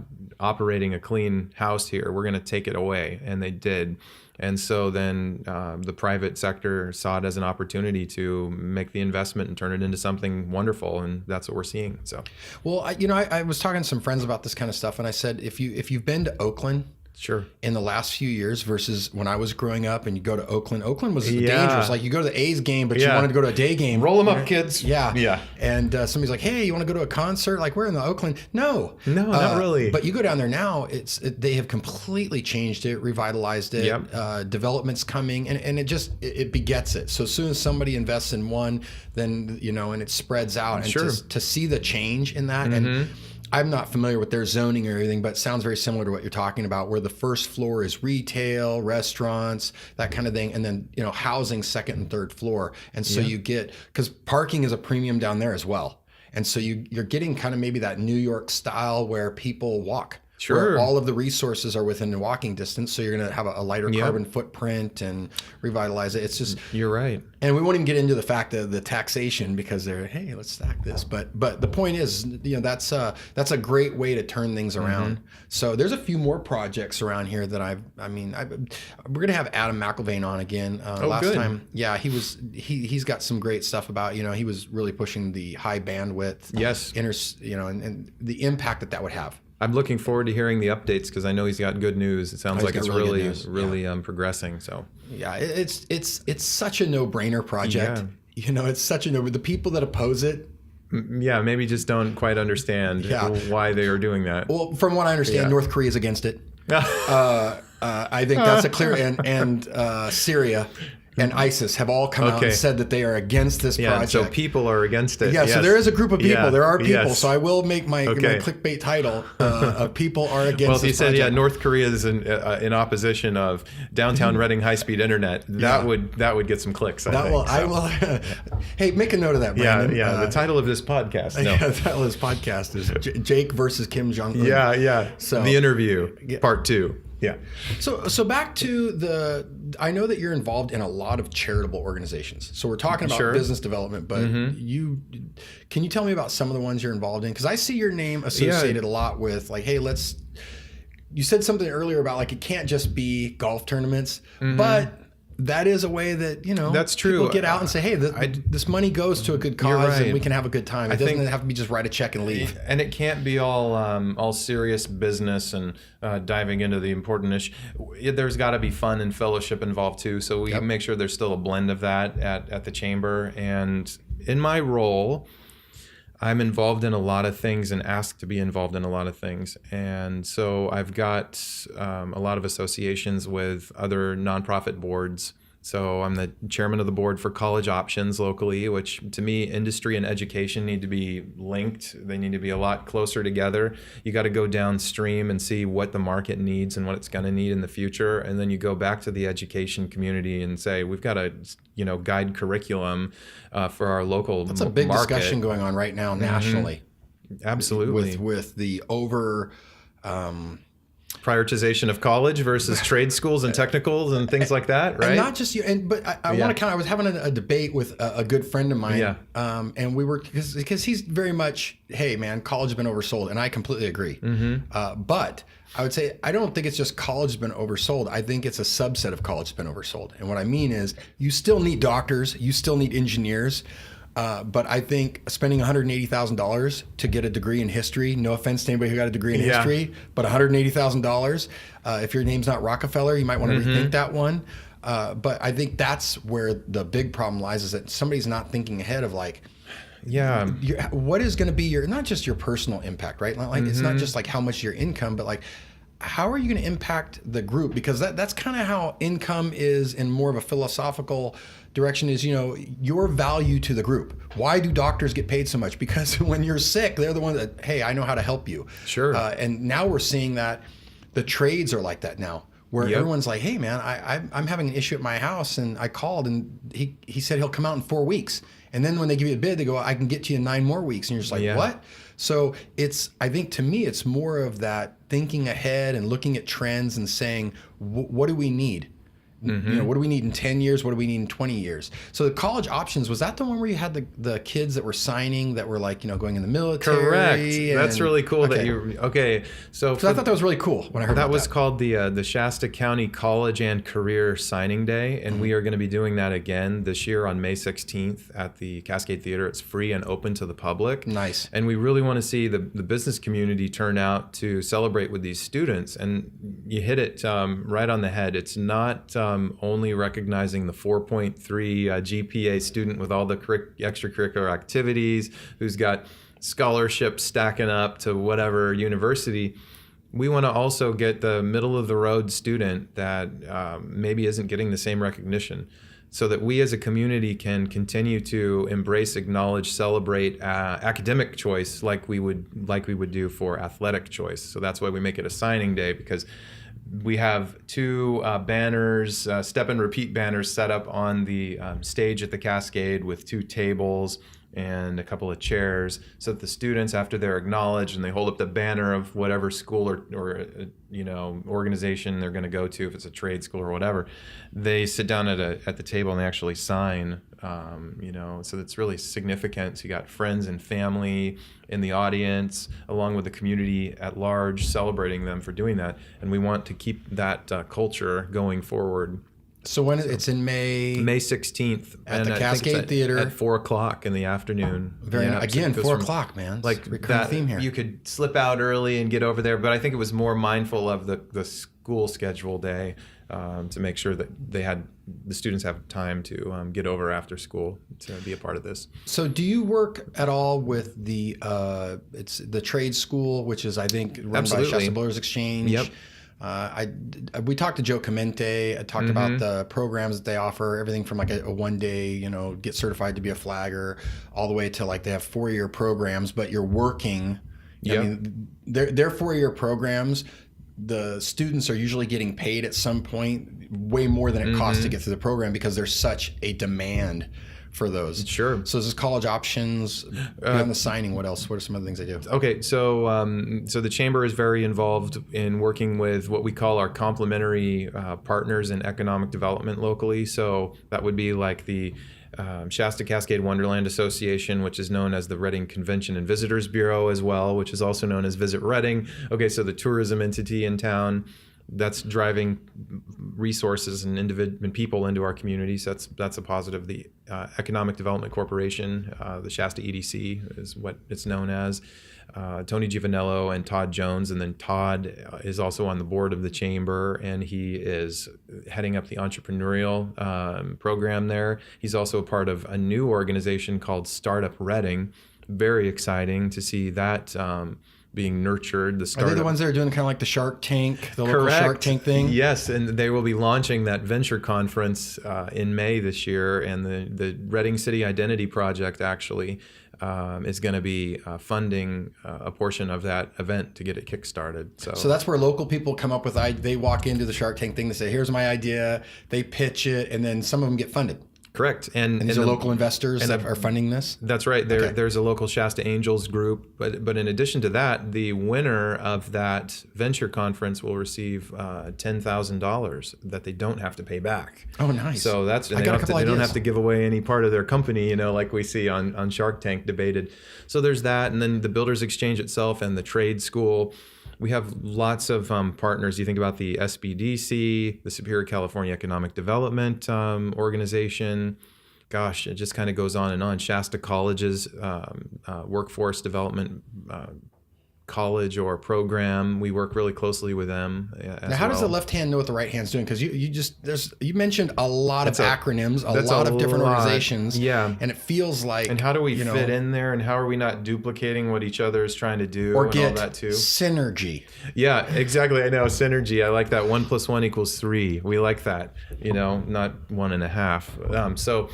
operating a clean house here, we're going to take it away. And they did. And so then the private sector saw it as an opportunity to make the investment and turn it into something wonderful, and that's what we're seeing. So, well, I was talking to some friends about this kind of stuff, and I said, if you've been to Oakland, sure, in the last few years versus when I was growing up and you go to Oakland was dangerous. Like you go to the A's game, but you wanted to go to a day game. Roll them up, kids. Yeah. And somebody's like, hey, you want to go to a concert? Like we're in the Oakland. No, not really. But you go down there now, they have completely changed it, revitalized it. Yep. Development's coming and it begets it. So as soon as somebody invests in one, then, and it spreads out. And sure. to see the change in that and I'm not familiar with their zoning or anything, but it sounds very similar to what you're talking about, where the first floor is retail, restaurants, that kind of thing, and then housing second and third floor. And so you get, because parking is a premium down there as well, and so you're getting kind of maybe that New York style where people walk. Sure. Where all of the resources are within the walking distance, so you're going to have a lighter carbon footprint and revitalize it. It's just you're right, and we won't even get into the fact of the taxation because they're let's stack this. But the point is, that's a great way to turn things around. So there's a few more projects around here that we're going to have Adam McIlvain on again. Last good. time, he's got some great stuff about he was really pushing the high bandwidth, and the impact that would have. I'm looking forward to hearing the updates because I know he's got good news. It sounds like it's really progressing. So it's such a no-brainer project. Yeah. It's such a no. The people that oppose it, maybe just don't quite understand why they are doing that. Well, from what I understand, North Korea is against it. I think that's a clear and Syria and ISIS have all come out and said that they are against this project. So people are against it. Yeah, so there is a group of people. Yeah, there are people. So I will make my clickbait title people are against this project. Well, he said, North Korea is in opposition of downtown Redding high-speed internet. That would get some clicks, I think. I will. Hey, make a note of that, Brandon. Yeah. The title of this podcast. The title of this podcast is Jake versus Kim Jong-un. Yeah. So the interview, part 2. Yeah. So back to I know that you're involved in a lot of charitable organizations. So we're talking about business development, but can you tell me about some of the ones you're involved in? Because I see your name associated a lot with like, hey, you said something earlier about like it can't just be golf tournaments, but that is a way that, that's true. People get out and say, hey, this money goes to a good cause and we can have a good time. It doesn't have to be just write a check and leave. And it can't be all serious business and diving into the important issue. There's got to be fun and fellowship involved too. So we make sure there's still a blend of that at the chamber. And in my role, I'm involved in a lot of things and asked to be involved in a lot of things. And so I've got a lot of associations with other nonprofit boards. So I'm the chairman of the board for College Options locally, which to me, industry and education need to be linked. They need to be a lot closer together. You got to go downstream and see what the market needs and what it's going to need in the future. And then you go back to the education community and say, we've got a guide curriculum for our local market. That's a big discussion going on right now nationally. Absolutely. With the prioritization of college versus trade schools and technicals and things like that, right? And not just you, but I want to I was having a debate with a good friend of mine, and we were, because he's very much, hey man, college has been oversold, and I completely agree. But I would say, I don't think it's just college has been oversold. I think it's a subset of college has been oversold. And what I mean is, you still need doctors, you still need engineers. But I think spending $180,000 to get a degree in history, no offense to anybody who got a degree in history, but $180,000, if your name's not Rockefeller, you might want to rethink that one. But I think that's where the big problem lies, is that somebody's not thinking ahead of like, what is going to be your, not just your personal impact, right? Like it's not just like how much your income, but like, how are you going to impact the group? Because that's kind of how income is in more of a philosophical direction, is, your value to the group. Why do doctors get paid so much? Because when you're sick, they're the ones that, hey, I know how to help you. Sure. And now we're seeing that the trades are like that now, where everyone's like, hey man, I'm having an issue at my house, and I called and he said he'll come out in 4 weeks. And then when they give you a bid, they go, I can get to you in 9 more weeks. And you're just like, what? So I think to me, it's more of that thinking ahead and looking at trends and saying, what do we need? What do we need in 10 years? What do we need in 20 years? So the college options, was that the one where you had the kids that were signing that were like, going in the military? Correct. That's really cool that So I thought that was really cool when I heard that. Was called the Shasta County College and Career Signing Day. And we are going to be doing that again this year on May 16th at the Cascade Theater. It's free and open to the public. Nice. And we really want to see the business community turn out to celebrate with these students. And you hit it right on the head. It's not only recognizing the 4.3 GPA student with all the extracurricular activities, who's got scholarships stacking up to whatever university. We want to also get the middle of the road student that maybe isn't getting the same recognition, so that we as a community can continue to embrace, acknowledge, celebrate academic choice like we would do for athletic choice. So that's why we make it a signing day, because we have 2 banners, step and repeat banners set up on the stage at the Cascade with 2 tables and a couple of chairs, so that the students, after they're acknowledged and they hold up the banner of whatever school or organization they're going to go to, if it's a trade school or whatever, they sit down at the table and they actually sign. So that's really significant. So you got friends and family in the audience, along with the community at large, celebrating them for doing that. And we want to keep that culture going forward. So when it's in May 16th at the Cascade Theater at 4:00 in the afternoon. Again, 4:00, man. Like recurring that theme here. You could slip out early and get over there, but I think it was more mindful of the school schedule day, to make sure that the students have time to get over after school to be a part of this. So do you work at all with it's the trade school, which is, I think, run by Shasta Builders Exchange? Yep. We talked to Joe Clemente. I talked about the programs that they offer, everything from like a 1-day, get certified to be a flagger, all the way to like they have 4-year programs, but you're working. I mean, their 4-year programs, the students are usually getting paid at some point way more than it costs to get through the program, because there's such a demand for those. Sure. So this is college options. Beyond the signing, what else? What are some other things they do? Okay, so the chamber is very involved in working with what we call our complementary partners in economic development locally. So that would be like the Shasta Cascade Wonderland Association, which is known as the Redding Convention and Visitors Bureau as well, which is also known as Visit Redding. Okay, so the tourism entity in town that's driving resources and people into our communities. That's a positive. The Economic Development Corporation, the Shasta EDC is what it's known as. Tony Giovanello and Todd Jones, and then Todd is also on the board of the chamber, and he is heading up the entrepreneurial program there. He's also a part of a new organization called Startup Redding. Very exciting to see that being nurtured. Are they the ones that are doing kind of like the Shark Tank, the local Shark Tank thing? Yes, and they will be launching that venture conference in May this year, and the Redding City Identity Project actually is going to be funding a portion of that event to get it kickstarted. So that's where local people come up with, they walk into the Shark Tank thing, they say, here's my idea, they pitch it, and then some of them get funded. Correct. And these are local investors that are funding this? That's right. There's a local Shasta Angels group. But in addition to that, the winner of that venture conference will receive $10,000 that they don't have to pay back. Oh, nice. So they don't have to give away any part of their company, like we see on Shark Tank debated. So there's that. And then the Builders Exchange itself and the trade school. We have lots of partners. You think about the SBDC, the Superior California Economic Development Organization. Gosh, it just kind of goes on and on. Shasta College's workforce development college or program. We work really closely with them. Now, how does the left hand know what the right hand's doing? Because you mentioned a lot of acronyms, a lot of different organizations. Yeah, and it feels like. And how do we fit in there? And how are we not duplicating what each other is trying to do? Or and get all that too? Synergy. Yeah, exactly. I know synergy. I like that. 1 + 1 = 3. We like that. Not 1.5. So.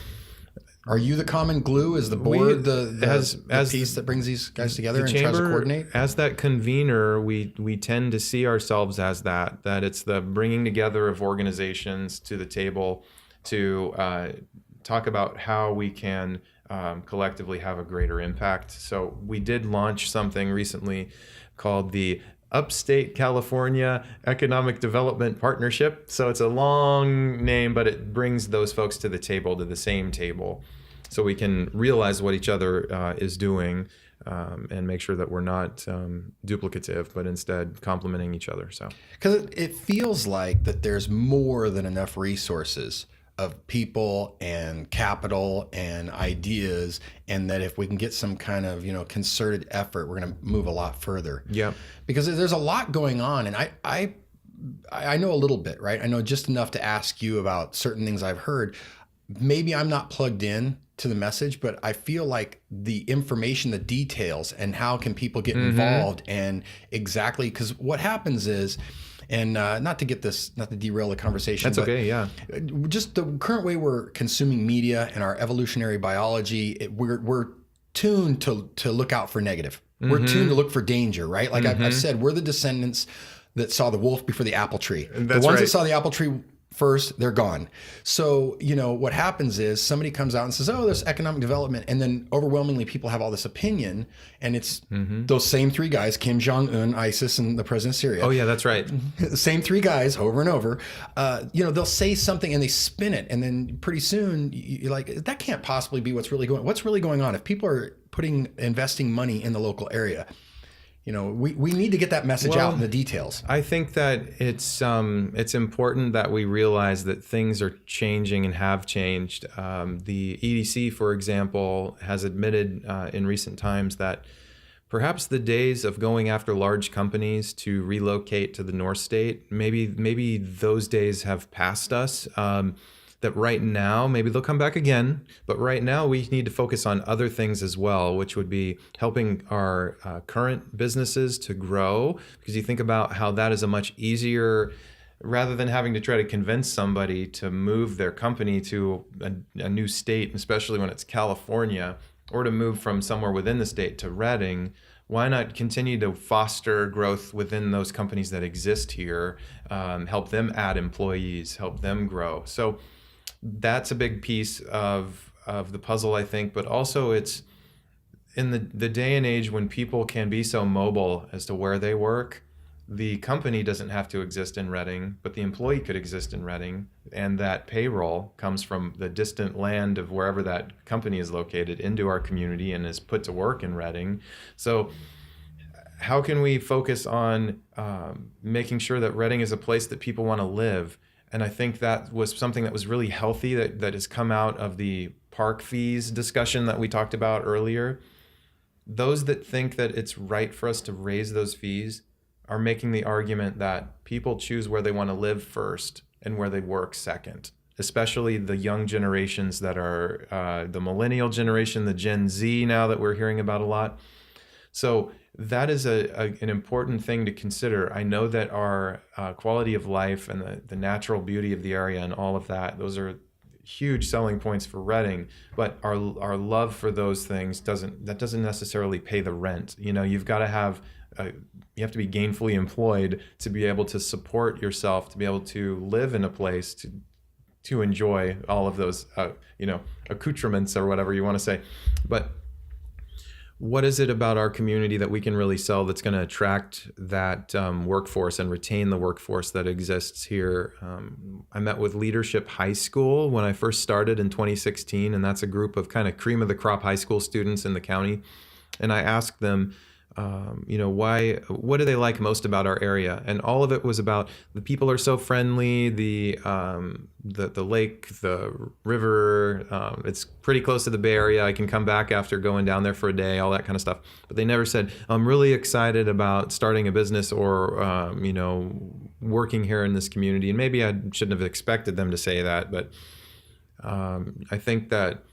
Are you the common glue? Is the board the piece that brings these guys together and tries to coordinate? As that convener, we tend to see ourselves as that it's the bringing together of organizations to the table to talk about how we can collectively have a greater impact. So we did launch something recently called the Upstate California Economic Development Partnership. So it's a long name, but it brings those folks to the same table, so we can realize what each other is doing and make sure that we're not duplicative, but instead complementing each other. So, because it feels like that there's more than enough resources of people and capital and ideas, and that if we can get some kind of concerted effort, we're going to move a lot further. Yeah, because there's a lot going on, and I know a little bit, right? I know just enough to ask you about certain things I've heard. Maybe I'm not plugged in to the message, but I feel like the information, the details, and how can people get involved, and exactly, because what happens is. And not to derail the conversation. That's okay, yeah. Just the current way we're consuming media and our evolutionary biology, we're tuned to look out for negative. We're tuned to look for danger, right? Like I've said, we're the descendants that saw the wolf before the apple tree. The ones that saw the apple tree first, they're gone. So, what happens is somebody comes out and says, oh, there's economic development. And then overwhelmingly people have all this opinion. And it's those same three guys, Kim Jong-un, ISIS, and the president of Syria. Oh, yeah, that's right. The same three guys over and over. They'll say something and they spin it. And then pretty soon you're like, that can't possibly be what's really going on. If people are investing money in the local area, we need to get that message out in the details. I think that it's important that we realize that things are changing and have changed. The EDC, for example, has admitted in recent times that perhaps the days of going after large companies to relocate to the North State, maybe those days have passed us. That right now, maybe they'll come back again, but right now we need to focus on other things as well, which would be helping our current businesses to grow, because you think about how that is a much easier, rather than having to try to convince somebody to move their company to a new state, especially when it's California, or to move from somewhere within the state to Redding. Why not continue to foster growth within those companies that exist here, help them add employees, help them grow? So that's a big piece of the puzzle, I think, but also it's in the day and age when people can be so mobile as to where they work, the company doesn't have to exist in Redding, but the employee could exist in Redding, and that payroll comes from the distant land of wherever that company is located into our community and is put to work in Redding. So how can we focus on making sure that Redding is a place that people want to live? And I think that was something that was really healthy that has come out of the park fees discussion that we talked about earlier. Those that think that it's right for us to raise those fees are making the argument that people choose where they want to live first and where they work second, especially the young generations that are the millennial generation, the Gen Z now that we're hearing about a lot. So that is an important thing to consider. I know that our quality of life and the natural beauty of the area and all of that, those are huge selling points for Redding, but our love for those things doesn't necessarily pay the rent. You know, you've got to have you have to be gainfully employed to be able to support yourself, to be able to live in a place to enjoy all of those accoutrements or whatever you want to say. But what is it about our community that we can really sell that's going to attract that workforce and retain the workforce that exists here? I met with Leadership High School when I first started in 2016, and that's a group of kind of cream of the crop high school students in the county. And I asked them, what do they like most about our area? And all of it was about the people are so friendly, the lake, the river, it's pretty close to the Bay Area. I can come back after going down there for a day, all that kind of stuff. But they never said, I'm really excited about starting a business or, working here in this community. And maybe I shouldn't have expected them to say that, but I think that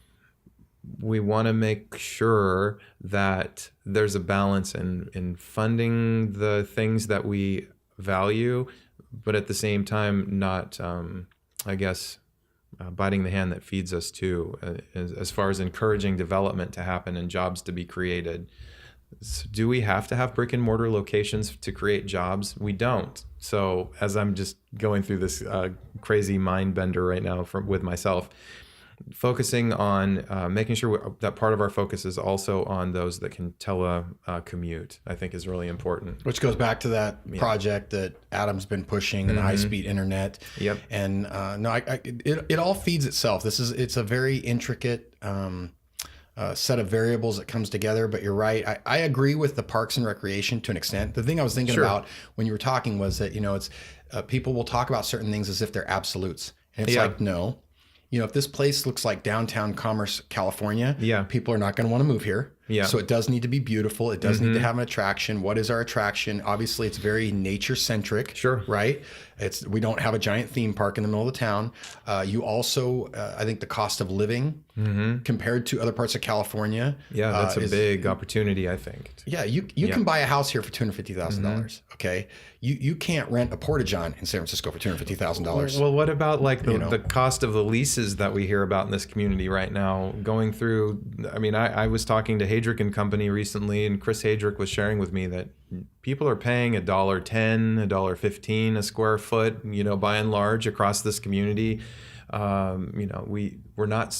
we want to make sure that there's a balance in funding the things that we value, but at the same time not, biting the hand that feeds us too, as far as encouraging development to happen and jobs to be created. So do we have to have brick and mortar locations to create jobs? We don't. So as I'm just going through this crazy mind bender right now with myself, focusing on making sure that part of our focus is also on those that can telecommute, I think is really important. Which goes back to that project that Adam's been pushing, and the high-speed internet. Yep. And it all feeds itself. It's a very intricate set of variables that comes together. But you're right. I agree with the parks and recreation to an extent. The thing I was thinking about when you were talking was that it's people will talk about certain things as if they're absolutes, and it's like no. If this place looks like downtown Commerce, California, people are not going to want to move here. Yeah. So it does need to be beautiful. It does need to have an attraction. What is our attraction? Obviously, it's very nature centric. Sure. Right. We don't have a giant theme park in the middle of the town. You also, I think the cost of living compared to other parts of California. Yeah, that's a big opportunity, I think. Yeah, you can buy a house here for $250,000. Okay. You can't rent a Porta-John in San Francisco for $250,000. Well, what about the cost of the leases that we hear about in this community right now? Going through, I was talking to Hadrick and Company recently, and Chris Hadrick was sharing with me that people are paying $1.10, $1.15 a square foot, by and large across this community. We're not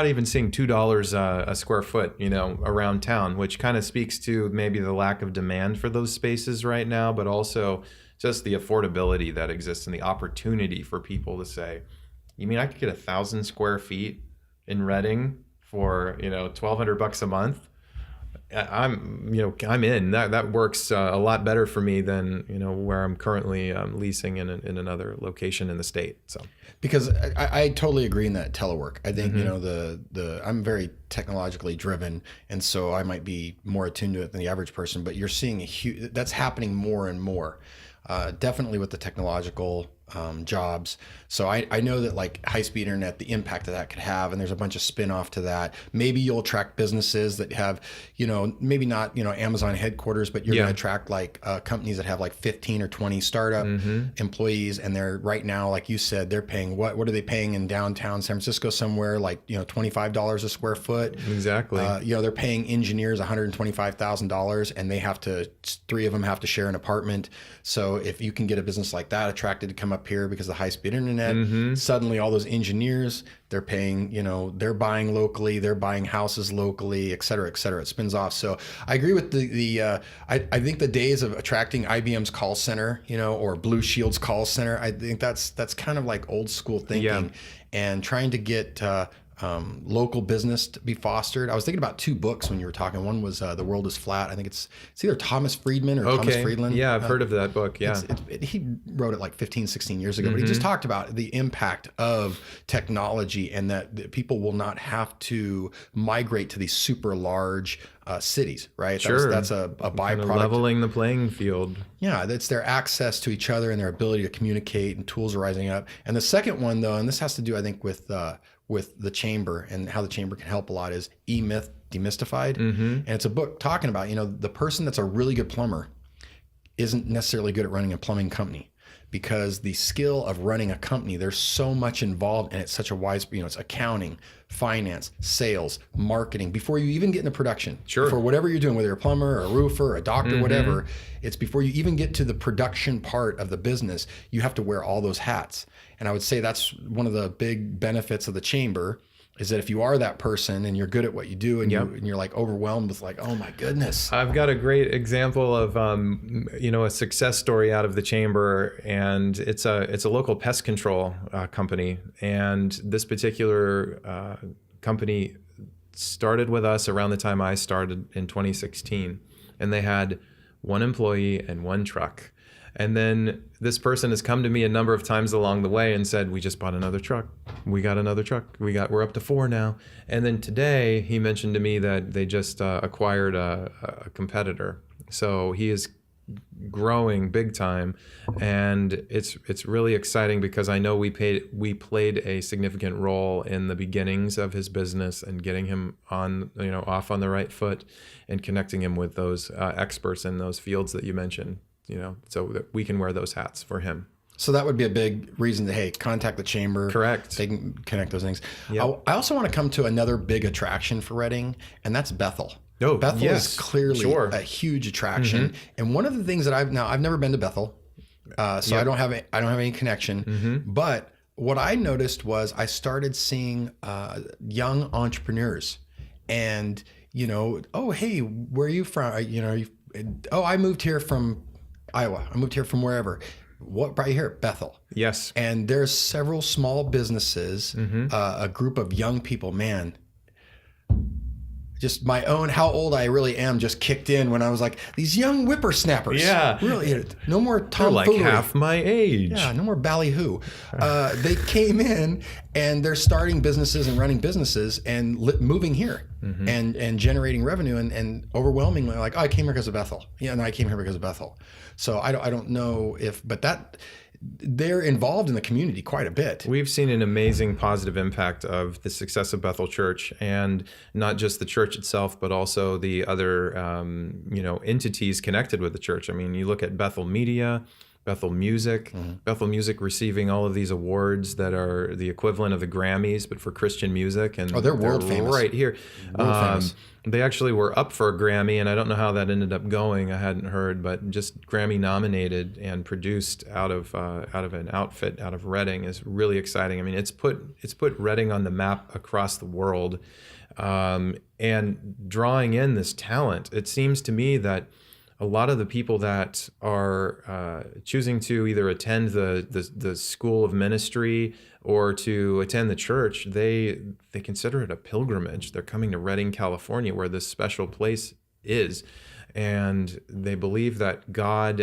even seeing $2 a square foot, around town, which kind of speaks to maybe the lack of demand for those spaces right now, but also just the affordability that exists and the opportunity for people to say, you mean I could get 1,000 square feet in Redding for, $1,200 a month? I'm in. That works a lot better for me than where I'm currently leasing in another location in the state. So because I totally agree in that telework. I think I'm very technologically driven, and so I might be more attuned to it than the average person. But you're seeing that's happening more and more. Definitely with the technological jobs. So I know that like high-speed internet, the impact that could have, and there's a bunch of spin-off to that. Maybe you'll attract businesses that have, maybe not, Amazon headquarters, but you're going to attract like companies that have like 15 or 20 startup employees. And they're right now, like you said, they're paying, what are they paying in downtown San Francisco somewhere like, $25 a square foot. Exactly. They're paying engineers $125,000 and they have to, 3 of them have to share an apartment. So if you can get a business like that attracted to come up up here because of the high-speed internet. Suddenly all those engineers, they're paying, they're buying locally, they're buying houses locally, et cetera, et cetera. It spins off. So I agree with I think the days of attracting IBM's call center, or Blue Shield's call center, I think that's kind of like old school thinking, and trying to get local business to be fostered. I was thinking about 2 books when you were talking. One was The World is Flat. I think it's either Thomas Friedman or Thomas Friedland. Yeah, I've heard of that book. Yeah. He wrote it like 15, 16 years ago, but he just talked about the impact of technology and that people will not have to migrate to these super large cities, right? Sure. That's a byproduct. Kind of leveling the playing field. Yeah, that's their access to each other and their ability to communicate, and tools are rising up. And the second one, though, and this has to do, I think, with the chamber and how the chamber can help a lot, is E-Myth Demystified. And it's a book talking about, the person that's a really good plumber isn't necessarily good at running a plumbing company, because the skill of running a company, there's so much involved, and it's such a wide, it's accounting, finance, sales, marketing, before you even get into production. Sure. For whatever you're doing, whether you're a plumber or a roofer or a doctor, whatever, it's before you even get to the production part of the business, you have to wear all those hats. And I would say that's one of the big benefits of the chamber, is that if you are that person and you're good at what you do, and you're like overwhelmed with like, oh my goodness. I've got a great example of a success story out of the chamber, and it's a local pest control company, and this particular company started with us around the time I started in 2016, and they had 1 employee and 1 truck. And then this person has come to me a number of times along the way and said, we just bought another truck. We got another truck. We're up to 4 now. And then today he mentioned to me that they just acquired a competitor. So he is growing big time, and it's really exciting, because I know we played a significant role in the beginnings of his business and getting him on, off on the right foot, and connecting him with those experts in those fields that you mentioned. So that we can wear those hats for him. So that would be a big reason to, contact the chamber. Correct. They can connect those things. Yep. I also want to come to another big attraction for Redding, and that's Bethel. Oh, Bethel yes, is clearly sure. a huge attraction. And one of the things that I've never been to Bethel, so I don't have any connection. But what I noticed was I started seeing young entrepreneurs, and oh hey, where are you from? I moved here from Iowa. I moved here from wherever. What brought you here? Bethel. Yes. And there's several small businesses, a group of young people, man. Just my own, how old I really am just kicked in when I was like, these young whippersnappers. Yeah. Really, no more tomfoolery. They're like half my age. Yeah, no more ballyhoo. They came in and they're starting businesses and running businesses and moving here and generating revenue, and overwhelmingly like, oh, I came here because of Bethel. Yeah, and I came here because of Bethel. So I don't know but they're involved in the community quite a bit. We've seen an amazing positive impact of the success of Bethel Church, and not just the church itself, but also the other entities connected with the church. I mean, you look at Bethel Media, Bethel Music, Bethel Music receiving all of these awards that are the equivalent of the Grammys, but for Christian music. And they're world famous. Right here. World famous. They actually were up for a Grammy, and I don't know how that ended up going. I hadn't heard, but just Grammy nominated and produced out of an outfit out of Redding is really exciting. I mean, it's put Redding on the map across the world, and drawing in this talent. It seems to me that a lot of the people that are choosing to either attend the school of ministry or to attend the church, they consider it a pilgrimage. They're coming to Redding, California, where this special place is, and they believe that God,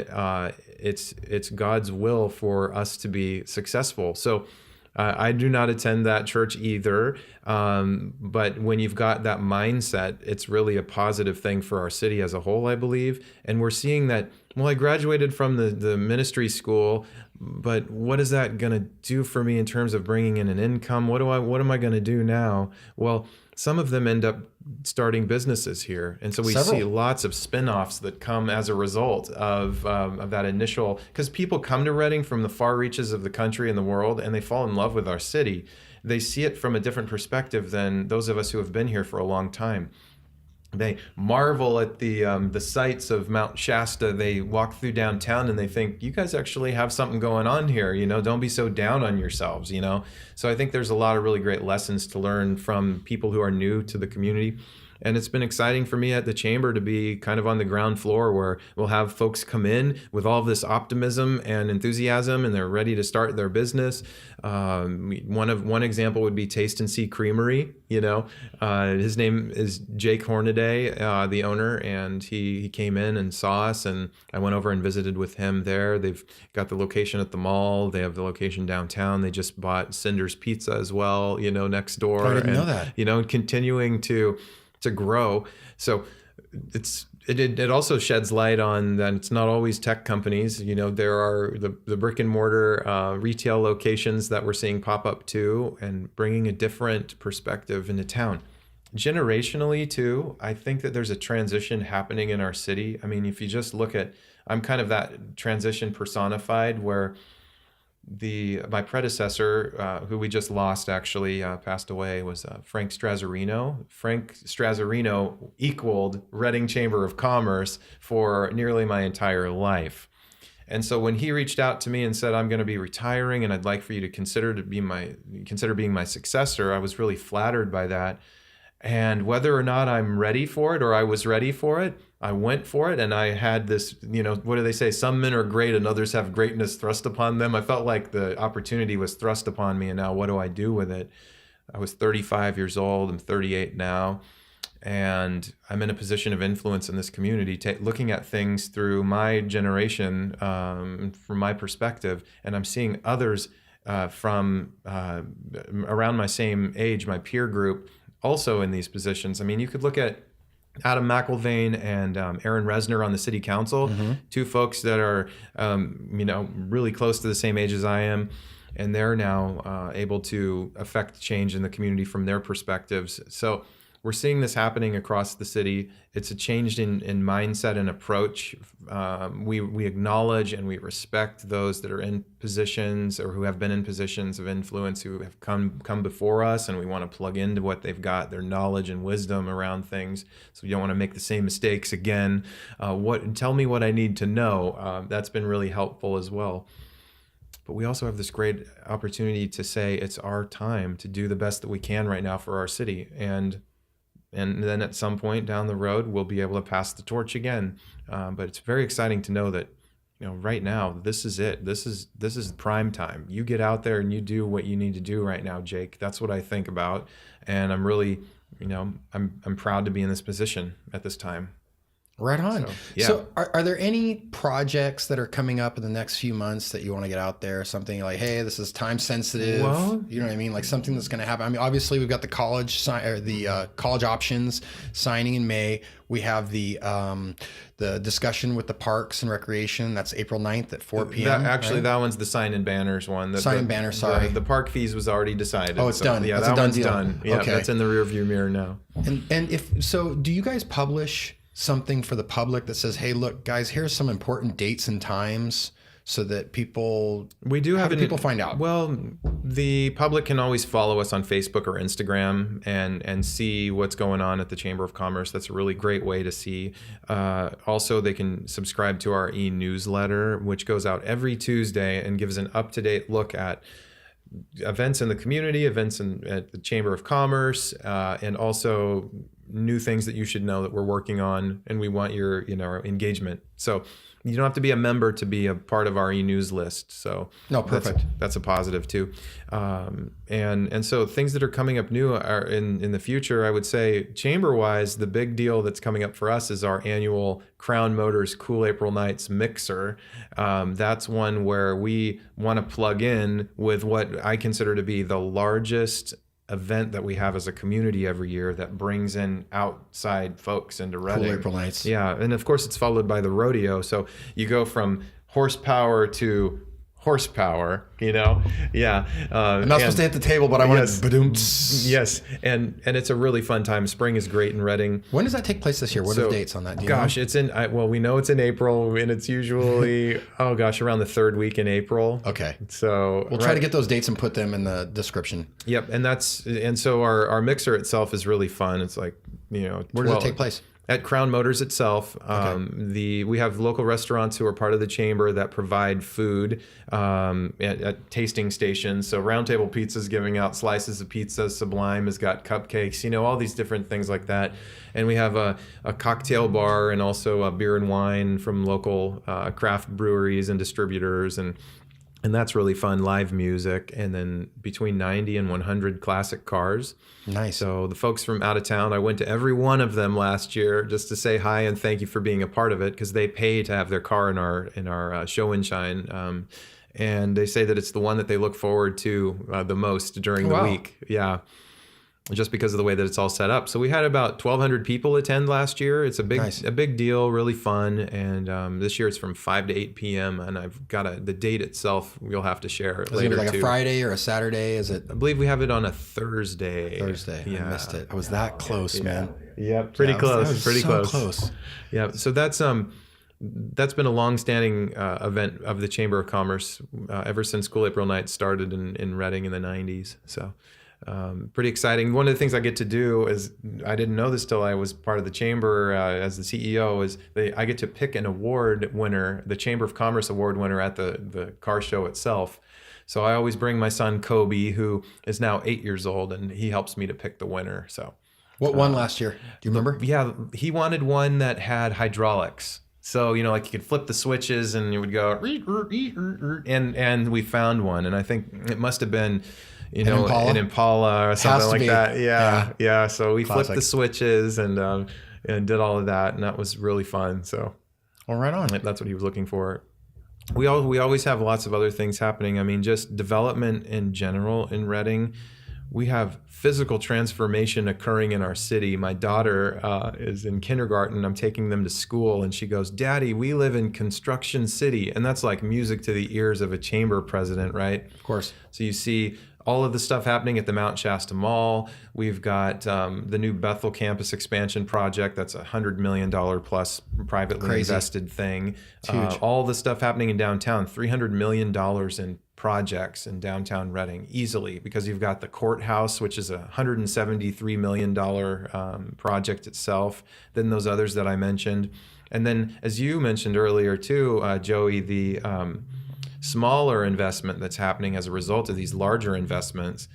it's God's will for us to be successful. So I do not attend that church either, but when you've got that mindset, it's really a positive thing for our city as a whole, I believe. And we're seeing that, well, I graduated from the ministry school, but what is that going to do for me in terms of bringing in an income? What am I going to do now? Well, some of them end up starting businesses here. And so we see lots of spinoffs that come as a result of that initial, because people come to Redding from the far reaches of the country and the world, and they fall in love with our city. They see it from a different perspective than those of us who have been here for a long time. They marvel at the sights of Mount Shasta. They walk through downtown and they think, you guys actually have something going on here. Don't be so down on yourselves. So I think there's a lot of really great lessons to learn from people who are new to the community. And it's been exciting for me at the Chamber to be kind of on the ground floor where we'll have folks come in with all of this optimism and enthusiasm, and they're ready to start their business. One example would be Taste and See Creamery. His name is Jake Hornaday, the owner, and he came in and saw us, and I went over and visited with him there. They've got the location at the mall. They have the location downtown. They just bought Cinder's Pizza as well, next door. I didn't know that. And continuing to grow. So it also sheds light on that it's not always tech companies. There are the brick and mortar retail locations that we're seeing pop up too, and bringing a different perspective into town. Generationally too, I think that there's a transition happening in our city. I mean, if you just look at, I'm kind of that transition personified, where my predecessor, who we just lost, actually passed away, was Frank Strazzarino. Frank Strazzarino equaled Redding Chamber of Commerce for nearly my entire life. And so when he reached out to me and said, I'm going to be retiring and I'd like for you to consider being my successor, I was really flattered by that. And whether or not I'm ready for it, or I was ready for it, I went for it. And I had this, what do they say? Some men are great and others have greatness thrust upon them. I felt like the opportunity was thrust upon me. And now what do I do with it? I was 35 years old. I'm 38 now. And I'm in a position of influence in this community, looking at things through my generation, from my perspective. And I'm seeing others from around my same age, my peer group, also in these positions. I mean, you could look at Adam McIlvain and Aaron Resner on the city council, two folks that are, really close to the same age as I am. And they're now able to affect change in the community from their perspectives. So we're seeing this happening across the city. It's a change in mindset and approach. We acknowledge and we respect those that are in positions or who have been in positions of influence, who have come before us, and we want to plug into what they've got, their knowledge and wisdom around things. So we don't want to make the same mistakes again. Tell me what I need to know. That's been really helpful as well. But we also have this great opportunity to say it's our time to do the best that we can right now for our city. And then at some point down the road, we'll be able to pass the torch again. But it's very exciting to know that, right now, this is it. This is prime time. You get out there and you do what you need to do right now, Jake. That's what I think about. And I'm really, I'm proud to be in this position at this time. Right on. So, yeah. So are there any projects that are coming up in the next few months that you want to get out there? Something like, hey, this is time sensitive. Well, you know what I mean? Like something that's going to happen. I mean, obviously we've got the college college options signing in May. We have the discussion with the Parks and Recreation. That's April 9th at 4 p.m. That one's the sign and banners one. Sign and banner, sorry. The park fees was already decided. Oh, it's done. Yeah, that's that one's deal. done. Yeah, okay. That's in the rearview mirror now. And if so, do you guys publish something for the public that says, hey, look, guys, here's some important dates and times so that people find out? Well, the public can always follow us on Facebook or Instagram and see what's going on at the Chamber of Commerce. That's a really great way to see. Also, they can subscribe to our e-newsletter, which goes out every Tuesday and gives an up-to-date look at events in the community, events at the Chamber of Commerce, and also new things that you should know that we're working on, and we want your engagement. So you don't have to be a member to be a part of our e-news list. So no, perfect. That's a positive too. And so things that are coming up new are in the future. I would say chamber-wise, the big deal that's coming up for us is our annual Crown Motors Kool April Nites mixer. That's one where we want to plug in with what I consider to be the largest event that we have as a community every year that brings in outside folks into Redding. Kool April Nights. Yeah, and of course it's followed by the rodeo. So you go from horsepower to horsepower, Yeah. I'm not supposed to hit the table, but I want to. Yes, and it's a really fun time. Spring is great in Redding. When does that take place this year? What are the dates on that? It's in. We know it's in April, and it's usually around the third week in April. Okay. So we'll try to get those dates and put them in the description. Yep, and so our mixer itself is really fun. It's like Where does it take place? At Crown Motors itself. We have local restaurants who are part of the chamber that provide food at tasting stations. So Round Table Pizza is giving out slices of pizza. Sublime has got cupcakes, all these different things like that. And we have a cocktail bar and also a beer and wine from local craft breweries and distributors. And that's really fun, live music, and then between 90 and 100 classic cars. Nice. So the folks from out of town, I went to every one of them last year just to say hi and thank you for being a part of it, because they pay to have their car in our show and shine. And they say that it's the one that they look forward to the most during the week. Yeah. Just because of the way that it's all set up. So we had about 1,200 people attend last year. It's a big deal, really fun. And this year it's from 5 to 8 p.m. And I've got the date itself we'll have to share later. Is it like a Friday or a Saturday? Is it? I believe we have it on a Thursday. Yeah. I missed it. I was that close, man. Yeah, pretty close. Pretty close. Yeah. So that's been a long-standing event of the Chamber of Commerce ever since Kool April Nites started in Redding in the 90s. So pretty exciting. One of the things I get to do is, I didn't know this till I was part of the chamber as the CEO, is I get to pick an award winner, the Chamber of Commerce award winner at the car show itself. So I always bring my son Kobe, who is now 8 years old, and he helps me to pick the winner. So what won last year? Do you remember? Yeah, he wanted one that had hydraulics. So, like you could flip the switches and it would go, and we found one. And I think it must have been, an Impala or something like that. Yeah. So we flipped the switches and did all of that. And that was really fun. So, well, right on. That's what he was looking for. We always have lots of other things happening. I mean, just development in general in Redding. We have physical transformation occurring in our city. My daughter is in kindergarten. I'm taking them to school, and she goes, "Daddy, we live in Construction City." And that's like music to the ears of a chamber president, right? Of course. So you see all of the stuff happening at the Mount Shasta Mall. We've got the new Bethel campus expansion project. That's a $100 million plus privately invested thing. All the stuff happening in downtown, $300 million in projects in downtown Redding easily, because you've got the courthouse, which is a $173 million project itself. Then those others that I mentioned. And then, as you mentioned earlier too, Joey, the smaller investment that's happening as a result of these larger investments,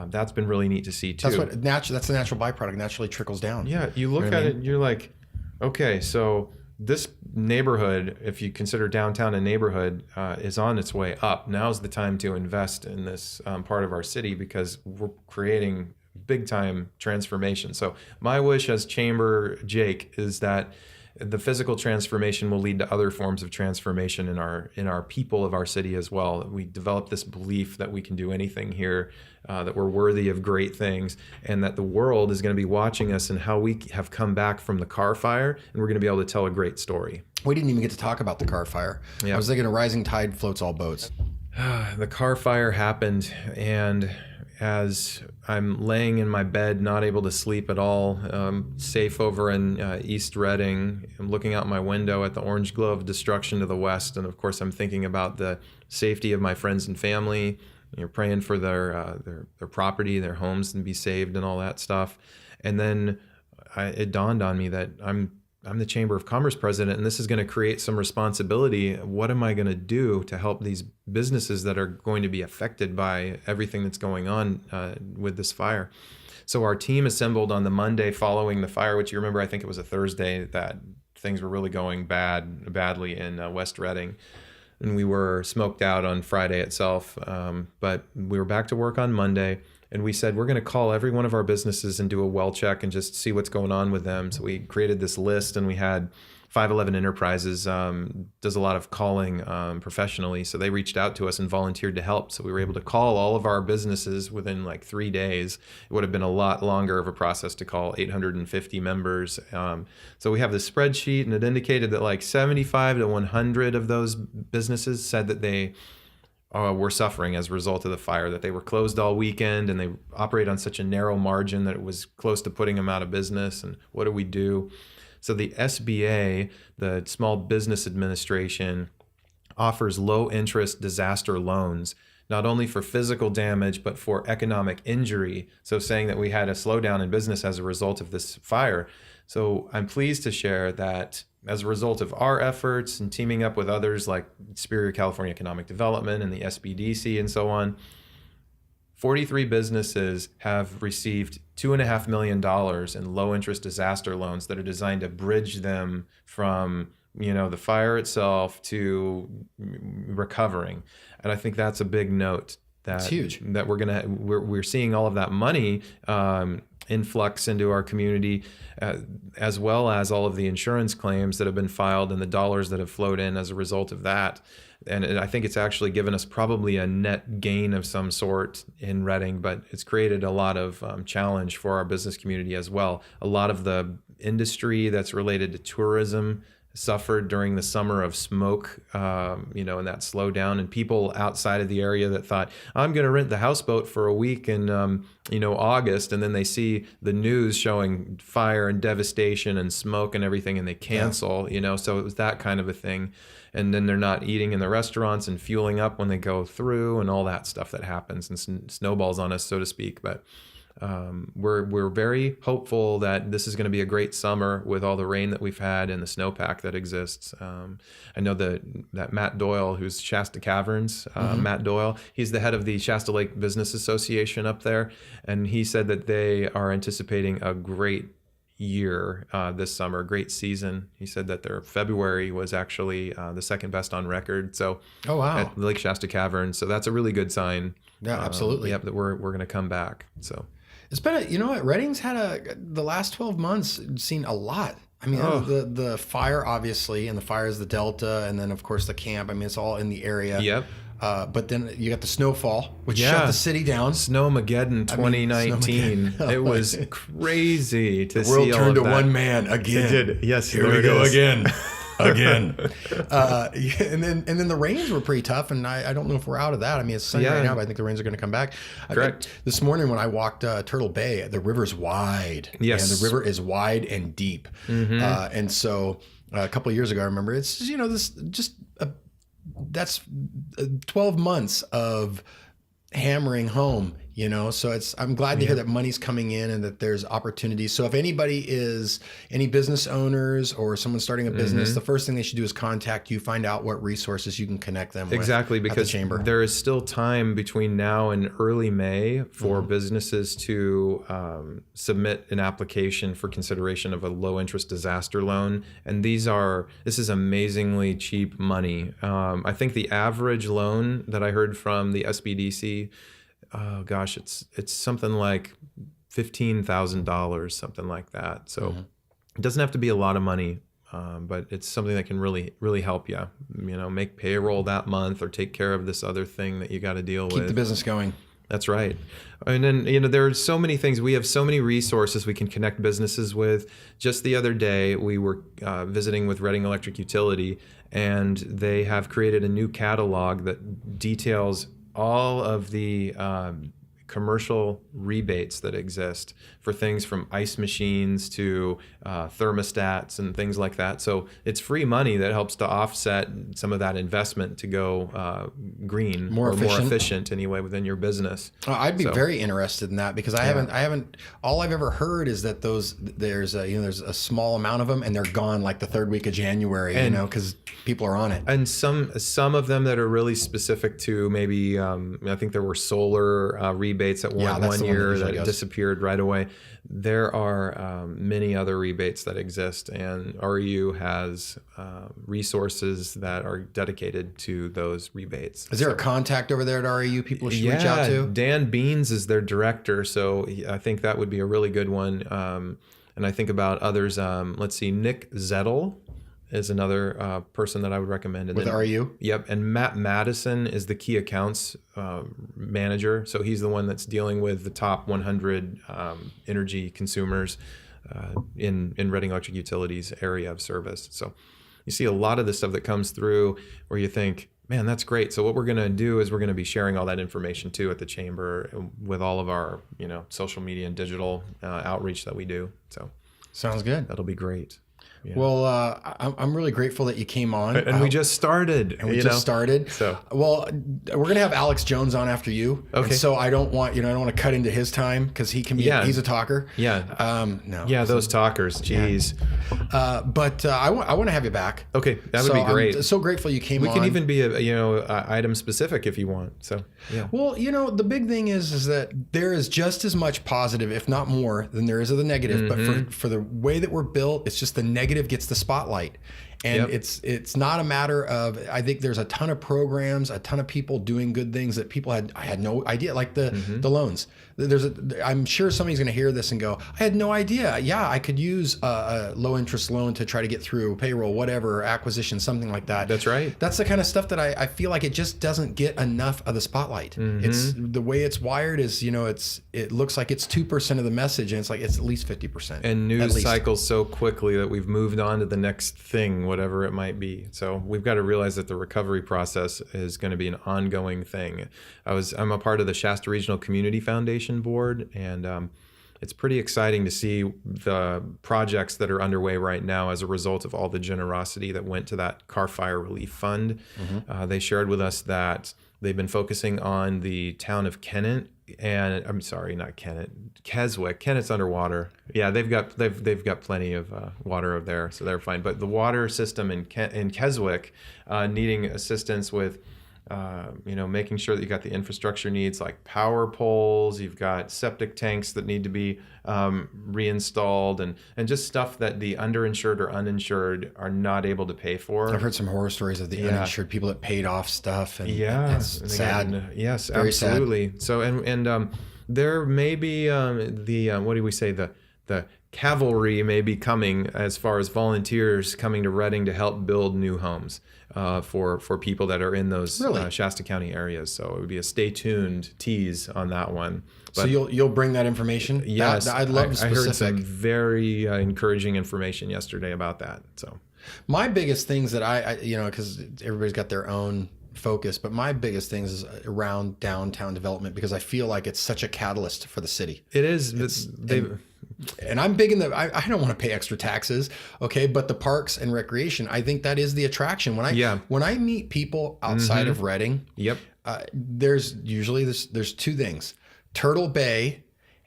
that's been really neat to see too. That's the natural byproduct. Naturally trickles down. Yeah, you look at it and you're like, okay, so this neighborhood, if you consider downtown a neighborhood, is on its way up. Now's the time to invest in this part of our city, because we're creating big time transformation. So my wish as Chamber Jake is that the physical transformation will lead to other forms of transformation in our people of our city as well. We develop this belief that we can do anything here, that we're worthy of great things, and that the world is going to be watching us and how we have come back from the car fire, and we're going to be able to tell a great story. We didn't even get to talk about the car fire. Yeah. I was thinking a rising tide floats all boats. The car fire happened, and as I'm laying in my bed, not able to sleep at all, safe over in East Redding, I'm looking out my window at the orange glow of destruction to the west, and of course I'm thinking about the safety of my friends and family. You're praying for their property, their homes, and be saved and all that stuff. And then it dawned on me that I'm the Chamber of Commerce president, and this is going to create some responsibility. What am I going to do to help these businesses that are going to be affected by everything that's going on with this fire? So our team assembled on the Monday following the fire, which you remember, I think it was a Thursday, that things were really going badly in West Redding. And we were smoked out on Friday itself. But we were back to work on Monday. And we said, we're going to call every one of our businesses and do a well check and just see what's going on with them. So we created this list, and we had 511 Enterprises does a lot of calling professionally. So they reached out to us and volunteered to help. So we were able to call all of our businesses within like 3 days. It would have been a lot longer of a process to call 850 members. So we have the spreadsheet, and it indicated that like 75 to 100 of those businesses said that they were suffering as a result of the fire, that they were closed all weekend and they operate on such a narrow margin that it was close to putting them out of business. And what do we do? So the SBA, the Small Business Administration, offers low interest disaster loans not only for physical damage, but for economic injury. So saying that we had a slowdown in business as a result of this fire. So I'm pleased to share that as a result of our efforts and teaming up with others like Superior California Economic Development and the SBDC and so on, 43 businesses have received $2.5 million in low interest disaster loans that are designed to bridge them from, the fire itself to recovering. And I think that's a big note. That's huge. That we're seeing all of that money influx into our community, as well as all of the insurance claims that have been filed and the dollars that have flowed in as a result of that. And I think it's actually given us probably a net gain of some sort in Redding, but it's created a lot of challenge for our business community as well. A lot of the industry that's related to tourism suffered during the summer of smoke, and that slowdown, and people outside of the area that thought, I'm going to rent the houseboat for a week in, August, and then they see the news showing fire and devastation and smoke and everything, and they cancel, so it was that kind of a thing. And then they're not eating in the restaurants and fueling up when they go through and all that stuff that happens and snowballs on us, so to speak. But we're very hopeful that this is going to be a great summer with all the rain that we've had and the snowpack that exists. I know that Matt Doyle, who's Shasta Caverns, Matt Doyle, he's the head of the Shasta Lake Business Association up there, and he said that they are anticipating a great year this summer, great season. He said that their February was actually the second best on record. So, oh wow, at Lake Shasta Caverns. So that's a really good sign. Yeah, absolutely. That we're going to come back. So. It's been Redding's had the last 12 months seen a lot. I mean, the fire, obviously, and the fire is the Delta, and then, of course, the camp. I mean, it's all in the area. Yep. But then you got the snowfall, which shut the city down. Snowmageddon 2019. It was crazy to see all of that. The world turned to one man again. It did. Yes, here we go again. Again. And then the rains were pretty tough, and I don't know if we're out of that. I mean, it's sunny right now, but I think the rains are going to come back. Correct. This morning when I walked Turtle Bay, the river's wide. Yes. And the river is wide and deep. And so a couple of years ago, I remember it's that's 12 months of hammering home, so I'm glad to hear that money's coming in and that there's opportunities. So if any business owners or someone starting a business, the first thing they should do is contact you, find out what resources you can connect them with. Exactly, because the chamber. There is still time between now and early May for businesses to submit an application for consideration of a low interest disaster loan. And this is amazingly cheap money. I think the average loan that I heard from the SBDC, oh gosh, it's something like $15,000, something like that. So it doesn't have to be a lot of money, but it's something that can really, really help you, make payroll that month or take care of this other thing that you got to deal with. Keep the business going. That's right. And then, there are so many things. We have so many resources we can connect businesses with. Just the other day, we were visiting with Redding Electric Utility, and they have created a new catalog that details all of the commercial rebates that exist for things from ice machines to thermostats and things like that. So it's free money that helps to offset some of that investment to go green more efficient anyway within your business. I'd be very interested in that because I haven't. All I've ever heard is that there's a small amount of them and they're gone like the third week of January, because people are on it. And some of them that are really specific to maybe I think there were solar rebates at one year that disappeared right away. There are many other rebates that exist, and REU has resources that are dedicated to those rebates. Is there a contact over there at REU people should reach out to? Dan Beans is their director, so I think that would be a really good one. And I think about others. Let's see, Nick Zettel is another person that I would recommend. And with REU? Yep. And Matt Madison is the key accounts manager. So he's the one that's dealing with the top 100 energy consumers in Redding Electric Utilities area of service. So you see a lot of the stuff that comes through where you think, man, that's great. So what we're going to do is we're going to be sharing all that information too at the chamber with all of our, social media and digital outreach that we do. So sounds good. That'll be great. Well, I'm really grateful that you came on. And we just started. And we just started. So, well, we're gonna have Alex Jones on after you. Okay. And so I don't want to cut into his time because he can be. He's a talker. Yeah. No. Yeah, those talkers. Jeez. Yeah. But I want to have you back. Okay, that would be great. I'm so grateful you came on. We can even be item specific if you want. So yeah. Well, the big thing is that there is just as much positive, if not more, than there is of the negative. But for the way that we're built, it's just the negative gets the spotlight. And it's not a matter of, I think there's a ton of programs, a ton of people doing good things that I had no idea, like the loans. I'm sure somebody's going to hear this and go, I had no idea. Yeah, I could use a low interest loan to try to get through payroll, whatever, acquisition, something like that. That's right. That's the kind of stuff that I feel like it just doesn't get enough of the spotlight. It's the way it's wired is, it looks like it's 2% of the message, and it's like it's at least 50%. And news cycles so quickly that we've moved on to the next thing, whatever it might be. So we've got to realize that the recovery process is going to be an ongoing thing. I'm a part of the Shasta Regional Community Foundation board, and it's pretty exciting to see the projects that are underway right now as a result of all the generosity that went to that Car Fire Relief Fund. They shared with us that they've been focusing on the town of Kennett, and I'm sorry, not Kennett, Keswick. Kennett's underwater. Yeah, they've got plenty of water over there, so they're fine. But the water system in Keswick needing assistance with making sure that you got the infrastructure needs like power poles, you've got septic tanks that need to be reinstalled, and just stuff that the underinsured or uninsured are not able to pay for. I've heard some horror stories of the uninsured people that paid off stuff, and it's sad. Yes, very absolutely. Sad. So and there may be what do we say, the cavalry may be coming as far as volunteers coming to Redding to help build new homes for people that are in those Shasta County areas. So it would be a stay tuned tease on that one. But, so you'll bring that information? Yes, I'd love specific. I heard some very encouraging information yesterday about that. So my biggest things that I because everybody's got their own focus, but my biggest things is around downtown development, because I feel like it's such a catalyst for the city. It is. And I'm big in I don't want to pay extra taxes, okay, but the parks and recreation, I think that is the attraction. When I meet people outside of Redding, there's usually there's two things: Turtle Bay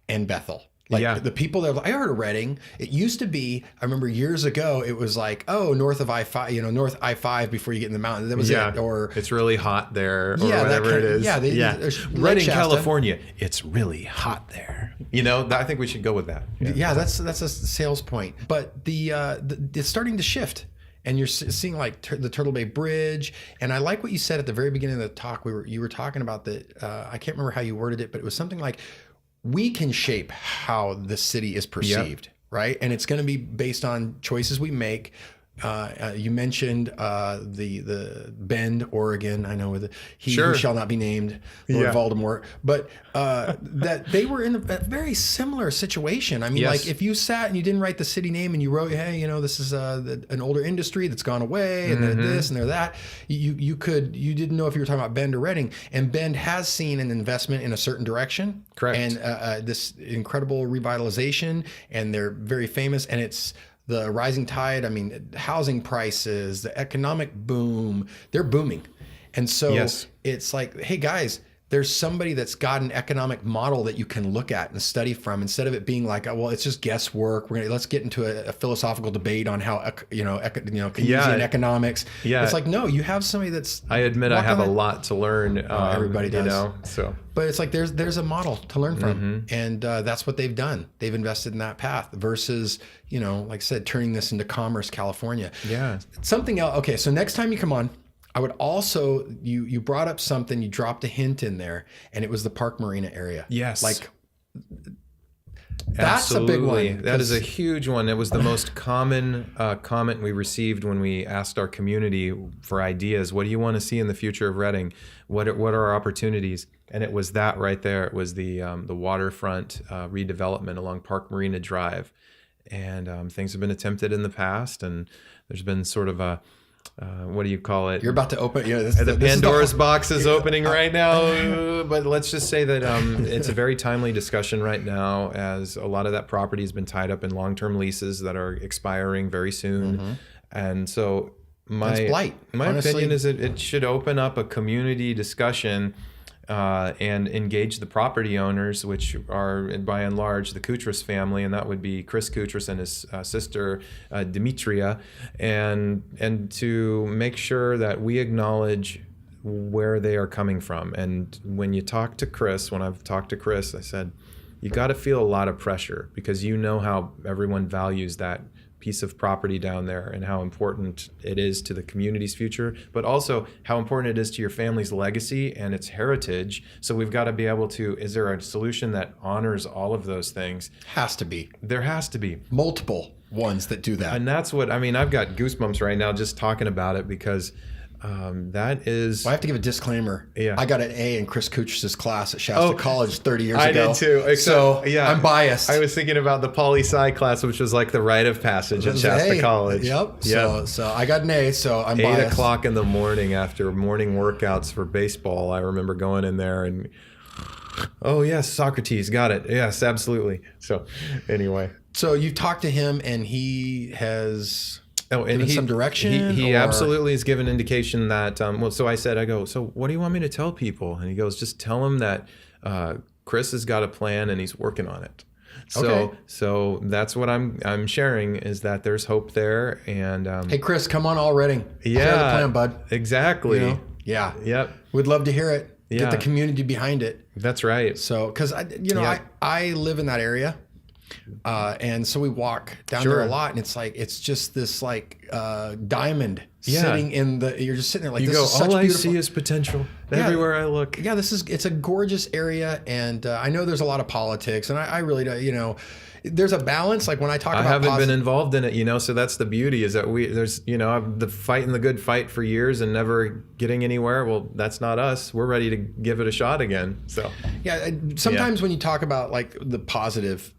and Bethel. Like the people that are like, I heard of Redding. It used to be, I remember years ago, it was like, oh, north of I-5, north I-5 before you get in the mountains. That was it. Or it's really hot there, or whatever it is. Redding, California, it's really hot there. I think we should go with that. Yeah, that's a sales point. But it's starting to shift. And you're seeing like the Turtle Bay Bridge. And I like what you said at the very beginning of the talk. You were talking about I can't remember how you worded it, but it was something like, we can shape how the city is perceived, right? And it's going to be based on choices we make. You mentioned the Bend, Oregon. I know who shall not be named, Lord Voldemort, but that they were in a very similar situation. I mean, like if you sat and you didn't write the city name and you wrote, hey, this is an older industry that's gone away, and they're this and they're that. You didn't know if you were talking about Bend or Redding, and Bend has seen an investment in a certain direction, correct? And this incredible revitalization, and they're very famous, and it's the rising tide. I mean, housing prices, the economic boom, they're booming. And so it's like, hey guys, there's somebody that's got an economic model that you can look at and study from, instead of it being like, oh, well, it's just guesswork. Let's get into a philosophical debate on how Keynesian economics. Yeah, it's like, no, you have somebody that's. I admit I have a lot to learn. Everybody does. So. But it's like there's a model to learn from, and that's what they've done. They've invested in that path versus like I said, turning this into Commerce, California. Yeah. Something else. Okay, so next time you come on, I would also, you brought up something, you dropped a hint in there, and it was the Park Marina area. Yes. Like, that's absolutely a big one. That is a huge one. It was the most common comment we received when we asked our community for ideas. What do you want to see in the future of Redding? What are our opportunities? And it was that right there. It was the waterfront redevelopment along Park Marina Drive. And things have been attempted in the past, and there's been sort of a what do you call it? You're about to open. Yeah, The Pandora's box is opening right now. But let's just say that it's a very timely discussion right now, as a lot of that property has been tied up in long-term leases that are expiring very soon. And so my opinion is it should open up a community discussion and engage the property owners, which are by and large the Koutras family, and that would be Chris Koutras and his sister Demetria, and to make sure that we acknowledge where they are coming from. And when I've talked to Chris, I said, you got to feel a lot of pressure, because you know how everyone values that piece of property down there and how important it is to the community's future, but also how important it is to your family's legacy and its heritage. So we've got to be able to, is there a solution that honors all of those things? Has to be. There has to be. Multiple ones that do that. And that's what, I mean, I've got goosebumps right now just talking about it, because that is... Well, I have to give a disclaimer. Yeah. I got an A in Chris Kuch's class at Shasta College 30 years ago. I did too. So yeah, I'm biased. I was thinking about the poli-sci class, which was like the rite of passage at Shasta College. Yep. So I got an A, so I'm biased. 8 o'clock in the morning after morning workouts for baseball, I remember going in there and, oh yes, Socrates, got it. Yes, absolutely. So anyway. So you talked to him and he has... Oh, and some direction? He absolutely has given indication that, so I go, so what do you want me to tell people? And he goes, just tell them that Chris has got a plan and he's working on it. So that's what I'm sharing, is that there's hope there. And hey, Chris, come on AllRedding. Yeah. Share the plan, bud. Exactly. You know? Yeah. Yep. We'd love to hear it. Yeah. Get the community behind it. That's right. So, because I live in that area. And so we walk down there a lot, and it's just this like diamond sitting in the. You're just sitting there like, this is such all I beautiful. see is potential everywhere I look. Yeah, it's a gorgeous area, and I know there's a lot of politics, and I really don't, there's a balance. Like when I talk about, I haven't been involved in it, so that's the beauty, is that there's the fighting the good fight for years and never getting anywhere. Well, that's not us. We're ready to give it a shot again. So yeah, sometimes when you talk about like the positive,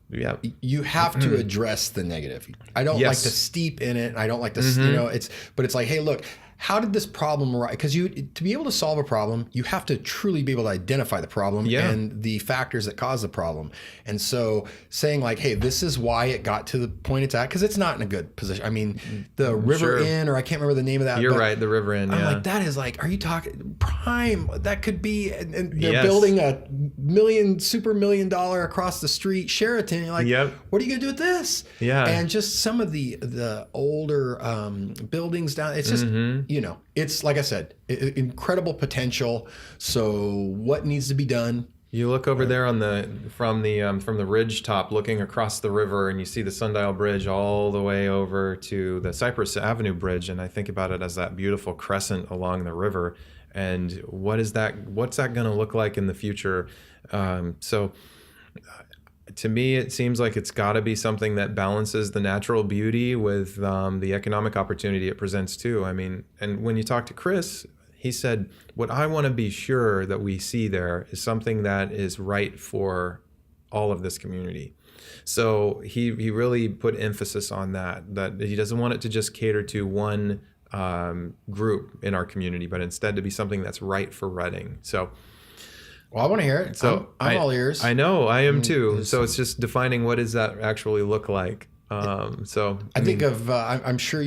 you have to address the negative. I don't like to steep in it. I don't like to, but it's like, hey, look, how did this problem arise? Because to be able to solve a problem, you have to truly be able to identify the problem and the factors that cause the problem. And so saying like, hey, this is why it got to the point it's at, because it's not in a good position. I mean, the River Inn, or I can't remember the name of that. You're right, the River Inn. I'm like, that is like, are you talking prime? That could be, and they're building a super $1 million across the street Sheraton. You're like, what are you gonna do with this? Yeah. And just some of the older buildings down. It's just it's like I said, incredible potential. So what needs to be done? You look over there from the ridge top, looking across the river, and you see the Sundial Bridge all the way over to the Cypress Avenue Bridge, and I think about it as that beautiful crescent along the river. And what's that going to look like in the future? To me, it seems like it's got to be something that balances the natural beauty with the economic opportunity it presents too. I mean, and when you talk to Chris, he said, what I want to be sure that we see there is something that is right for all of this community. So he really put emphasis on that he doesn't want it to just cater to one group in our community, but instead to be something that's right for Redding. So, well, I want to hear it. So I'm all ears. I know, I am too. So it's just defining what does that actually look like. Think of, I'm sure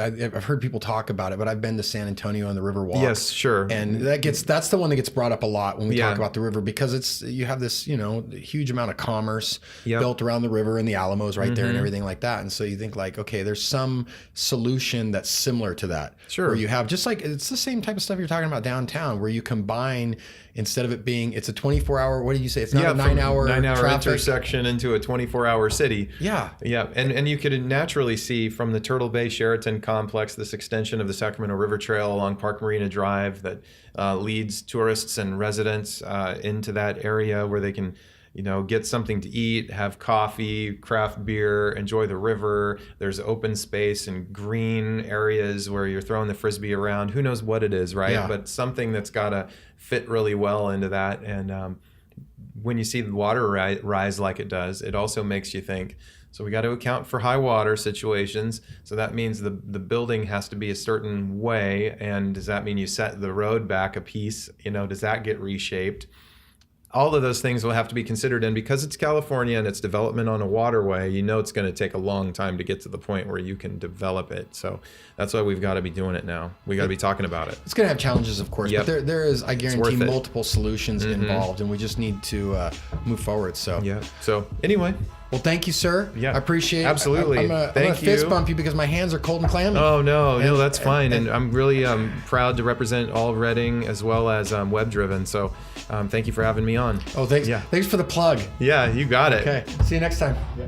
I've heard people talk about it, but I've been to San Antonio on the River Walk. Yes, sure. And that's the one that gets brought up a lot when we talk about the river, because you have this, huge amount of commerce built around the river, and the Alamos right there and everything like that. And so you think like, okay, there's some solution that's similar to that. Sure. Where you have just like, it's the same type of stuff you're talking about downtown, where you combine, instead of it being, it's a 24-hour, what did you say? It's not a 9-hour intersection into a 24-hour city. Yeah. Yeah, and you could naturally see from the Turtle Bay Sheraton complex this extension of the Sacramento River Trail along Park Marina Drive that leads tourists and residents into that area where they can, get something to eat, have coffee, craft beer, enjoy the river. There's open space and green areas where you're throwing the Frisbee around. Who knows what it is, right? Yeah. But something that's got to fit really well into that. And when you see the water rise like it does, it also makes you think, So we got to account for high water situations. So that means the building has to be a certain way. And does that mean you set the road back a piece? Does that get reshaped? All of those things will have to be considered. And because it's California and it's development on a waterway, it's going to take a long time to get to the point where you can develop it. So that's why we've got to be doing it now. We got to be talking about it. It's going to have challenges, of course, Yep. but there is, I guarantee, worth it. multiple solutions involved, and we just need to move forward. So, Yeah. So anyway. well, thank you, sir. Yeah. I appreciate it. Absolutely. I'm gonna Thank fist you. bump you because my hands are cold and clammy. Oh, no, that's fine. And I'm really proud to represent AllRedding as well as WebDrvn. So thank you for having me on. Oh, thanks. Yeah. Thanks for the plug. Yeah, you got it. Okay. See you next time. Yeah.